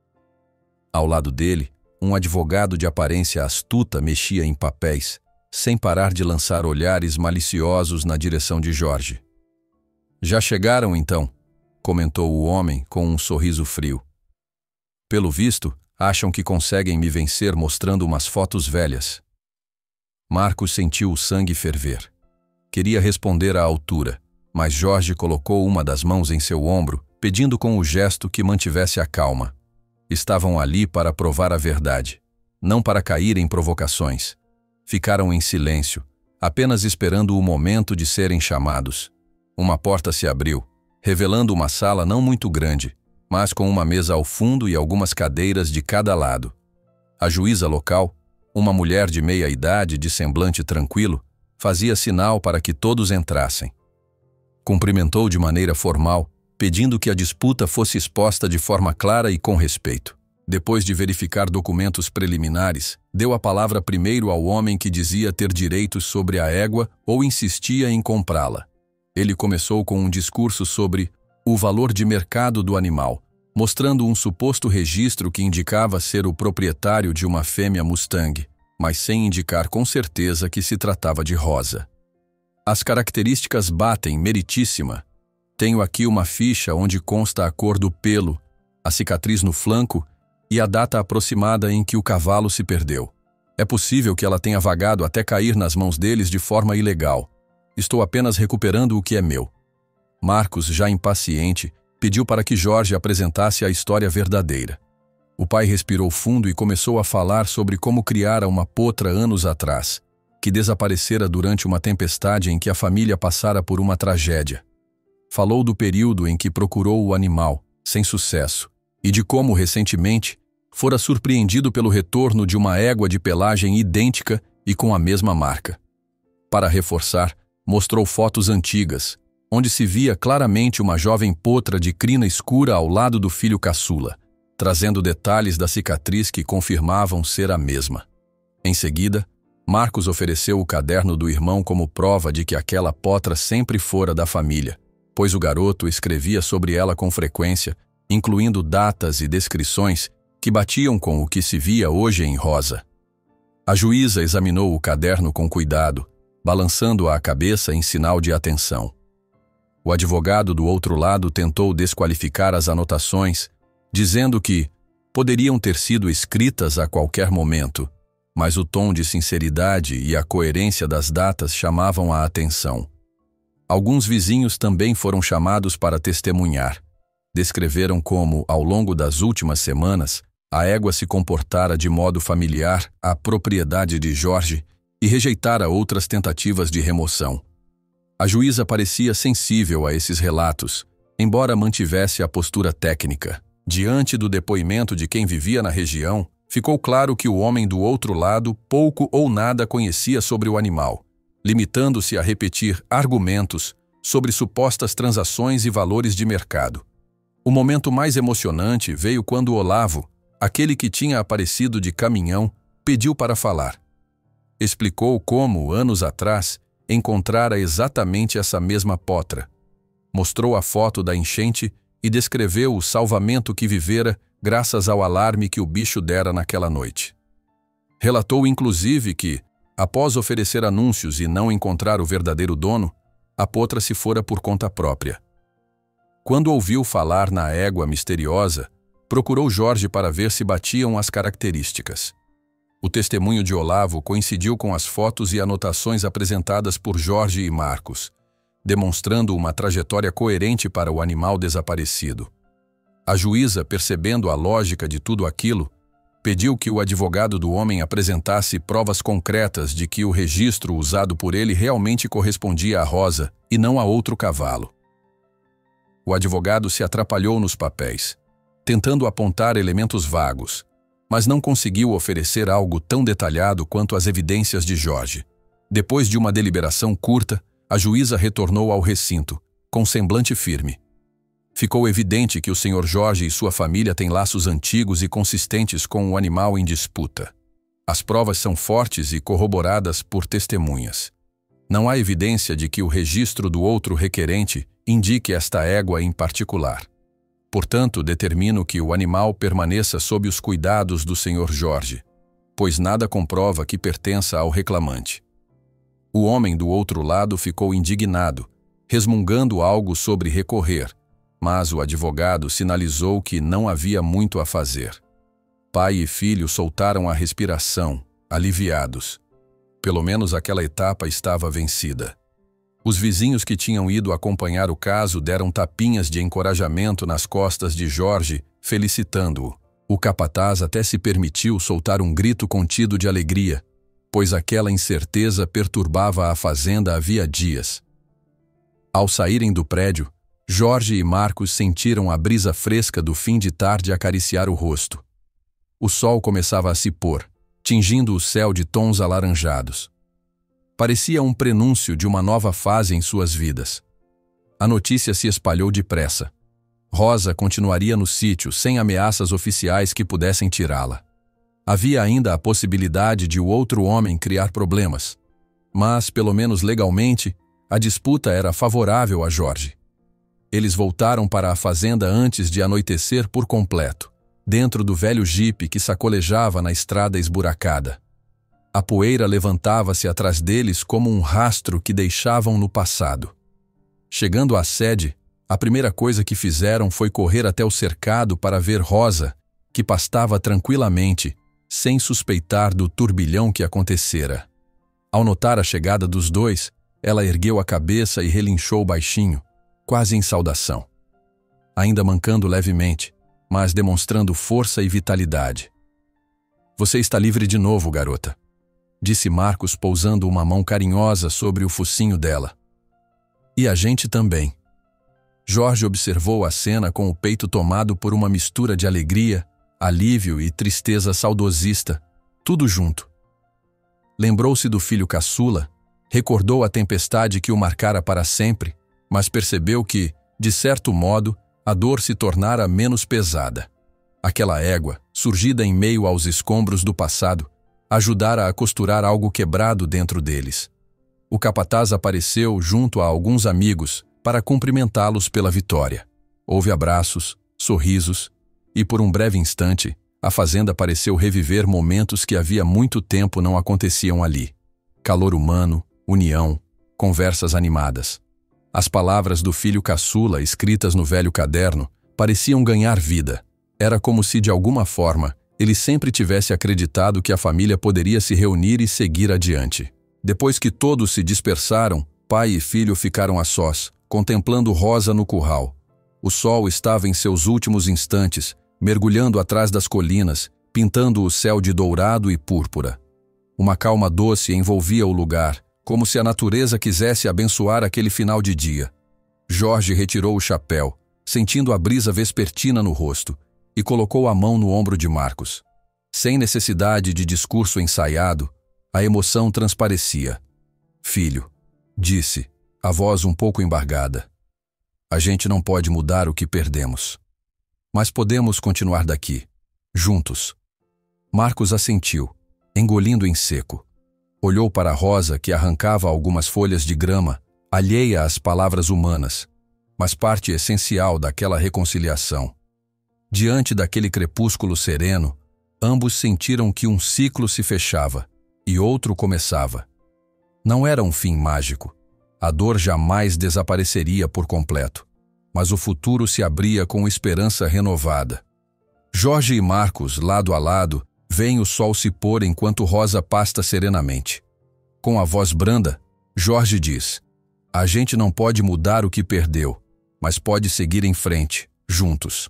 Ao lado dele, um advogado de aparência astuta mexia em papéis, sem parar de lançar olhares maliciosos na direção de Jorge. "Já chegaram, então?", comentou o homem com um sorriso frio. "Pelo visto, acham que conseguem me vencer mostrando umas fotos velhas." Marcos sentiu o sangue ferver. Queria responder à altura, mas Jorge colocou uma das mãos em seu ombro, pedindo com o gesto que mantivesse a calma. Estavam ali para provar a verdade, não para cair em provocações. Ficaram em silêncio, apenas esperando o momento de serem chamados. Uma porta se abriu, revelando uma sala não muito grande, mas com uma mesa ao fundo e algumas cadeiras de cada lado. A juíza local, uma mulher de meia idade de semblante tranquilo, fazia sinal para que todos entrassem. Cumprimentou de maneira formal, pedindo que a disputa fosse exposta de forma clara e com respeito. Depois de verificar documentos preliminares, deu a palavra primeiro ao homem que dizia ter direitos sobre a égua ou insistia em comprá-la. Ele começou com um discurso sobre o valor de mercado do animal, mostrando um suposto registro que indicava ser o proprietário de uma fêmea Mustang, mas sem indicar com certeza que se tratava de Rosa. "As características batem, meritíssima. Tenho aqui uma ficha onde consta a cor do pelo, a cicatriz no flanco e a data aproximada em que o cavalo se perdeu. É possível que ela tenha vagado até cair nas mãos deles de forma ilegal. Estou apenas recuperando o que é meu." Marcos, já impaciente, pediu para que Jorge apresentasse a história verdadeira. O pai respirou fundo e começou a falar sobre como criara uma potra anos atrás, que desaparecera durante uma tempestade em que a família passara por uma tragédia. Falou do período em que procurou o animal, sem sucesso, e de como, recentemente, fora surpreendido pelo retorno de uma égua de pelagem idêntica e com a mesma marca. Para reforçar, mostrou fotos antigas, onde se via claramente uma jovem potra de crina escura ao lado do filho caçula, trazendo detalhes da cicatriz que confirmavam ser a mesma. Em seguida, Marcos ofereceu o caderno do irmão como prova de que aquela potra sempre fora da família, pois o garoto escrevia sobre ela com frequência, incluindo datas e descrições que batiam com o que se via hoje em Rosa. A juíza examinou o caderno com cuidado, balançando a cabeça em sinal de atenção. O advogado do outro lado tentou desqualificar as anotações, dizendo que poderiam ter sido escritas a qualquer momento, mas o tom de sinceridade e a coerência das datas chamavam a atenção. Alguns vizinhos também foram chamados para testemunhar. Descreveram como, ao longo das últimas semanas, a égua se comportara de modo familiar à propriedade de Jorge e rejeitara outras tentativas de remoção. A juíza parecia sensível a esses relatos, embora mantivesse a postura técnica. Diante do depoimento de quem vivia na região, ficou claro que o homem do outro lado pouco ou nada conhecia sobre o animal, limitando-se a repetir argumentos sobre supostas transações e valores de mercado. O momento mais emocionante veio quando Olavo, aquele que tinha aparecido de caminhão, pediu para falar. Explicou como, anos atrás, encontrara exatamente essa mesma potra. Mostrou a foto da enchente e descreveu o salvamento que vivera graças ao alarme que o bicho dera naquela noite. Relatou inclusive que, após oferecer anúncios e não encontrar o verdadeiro dono, a potra se fora por conta própria. Quando ouviu falar na égua misteriosa, procurou Jorge para ver se batiam as características. O testemunho de Olavo coincidiu com as fotos e anotações apresentadas por Jorge e Marcos, demonstrando uma trajetória coerente para o animal desaparecido. A juíza, percebendo a lógica de tudo aquilo, pediu que o advogado do homem apresentasse provas concretas de que o registro usado por ele realmente correspondia a Rosa e não a outro cavalo. O advogado se atrapalhou nos papéis, tentando apontar elementos vagos, mas não conseguiu oferecer algo tão detalhado quanto as evidências de Jorge. Depois de uma deliberação curta, a juíza retornou ao recinto, com semblante firme. Ficou evidente que o Sr. Jorge e sua família têm laços antigos e consistentes com o animal em disputa. As provas são fortes e corroboradas por testemunhas. Não há evidência de que o registro do outro requerente indique esta égua em particular. Portanto, determino que o animal permaneça sob os cuidados do Sr. Jorge, pois nada comprova que pertença ao reclamante. O homem do outro lado ficou indignado, resmungando algo sobre recorrer, mas o advogado sinalizou que não havia muito a fazer. Pai e filho soltaram a respiração, aliviados. Pelo menos aquela etapa estava vencida. Os vizinhos que tinham ido acompanhar o caso deram tapinhas de encorajamento nas costas de Jorge, felicitando-o. O capataz até se permitiu soltar um grito contido de alegria, pois aquela incerteza perturbava a fazenda havia dias. Ao saírem do prédio, Jorge e Marcos sentiram a brisa fresca do fim de tarde acariciar o rosto. O sol começava a se pôr, tingindo o céu de tons alaranjados. Parecia um prenúncio de uma nova fase em suas vidas. A notícia se espalhou depressa. Rosa continuaria no sítio sem ameaças oficiais que pudessem tirá-la. Havia ainda a possibilidade de o outro homem criar problemas, mas, pelo menos legalmente, a disputa era favorável a Jorge. Eles voltaram para a fazenda antes de anoitecer por completo, dentro do velho jipe que sacolejava na estrada esburacada. A poeira levantava-se atrás deles como um rastro que deixavam no passado. Chegando à sede, a primeira coisa que fizeram foi correr até o cercado para ver Rosa, que pastava tranquilamente, sem suspeitar do turbilhão que acontecera. Ao notar a chegada dos dois, ela ergueu a cabeça e relinchou baixinho, quase em saudação. Ainda mancando levemente, mas demonstrando força e vitalidade. Você está livre de novo, garota, disse Marcos pousando uma mão carinhosa sobre o focinho dela. E a gente também. Jorge observou a cena com o peito tomado por uma mistura de alegria, alívio e tristeza saudosista, tudo junto. Lembrou-se do filho caçula, recordou a tempestade que o marcara para sempre, mas percebeu que, de certo modo, a dor se tornara menos pesada. Aquela égua, surgida em meio aos escombros do passado, ajudara a costurar algo quebrado dentro deles. O capataz apareceu junto a alguns amigos para cumprimentá-los pela vitória. Houve abraços, sorrisos, e por um breve instante, a fazenda pareceu reviver momentos que havia muito tempo não aconteciam ali. Calor humano, união, conversas animadas. As palavras do filho caçula, escritas no velho caderno, pareciam ganhar vida. Era como se, de alguma forma, ele sempre tivesse acreditado que a família poderia se reunir e seguir adiante. Depois que todos se dispersaram, pai e filho ficaram a sós, contemplando Rosa no curral. O sol estava em seus últimos instantes, mergulhando atrás das colinas, pintando o céu de dourado e púrpura. Uma calma doce envolvia o lugar, como se a natureza quisesse abençoar aquele final de dia. Jorge retirou o chapéu, sentindo a brisa vespertina no rosto, e colocou a mão no ombro de Marcos. Sem necessidade de discurso ensaiado, a emoção transparecia. Filho, disse, a voz um pouco embargada. A gente não pode mudar o que perdemos. Mas podemos continuar daqui, juntos. Marcos assentiu, engolindo em seco. Olhou para a Rosa que arrancava algumas folhas de grama, alheia às palavras humanas, mas parte essencial daquela reconciliação. Diante daquele crepúsculo sereno, ambos sentiram que um ciclo se fechava e outro começava. Não era um fim mágico. A dor jamais desapareceria por completo, mas o futuro se abria com esperança renovada. Jorge e Marcos, lado a lado, veem o sol se pôr enquanto Rosa pasta serenamente. Com a voz branda, Jorge diz: a gente não pode mudar o que perdeu, mas pode seguir em frente, juntos.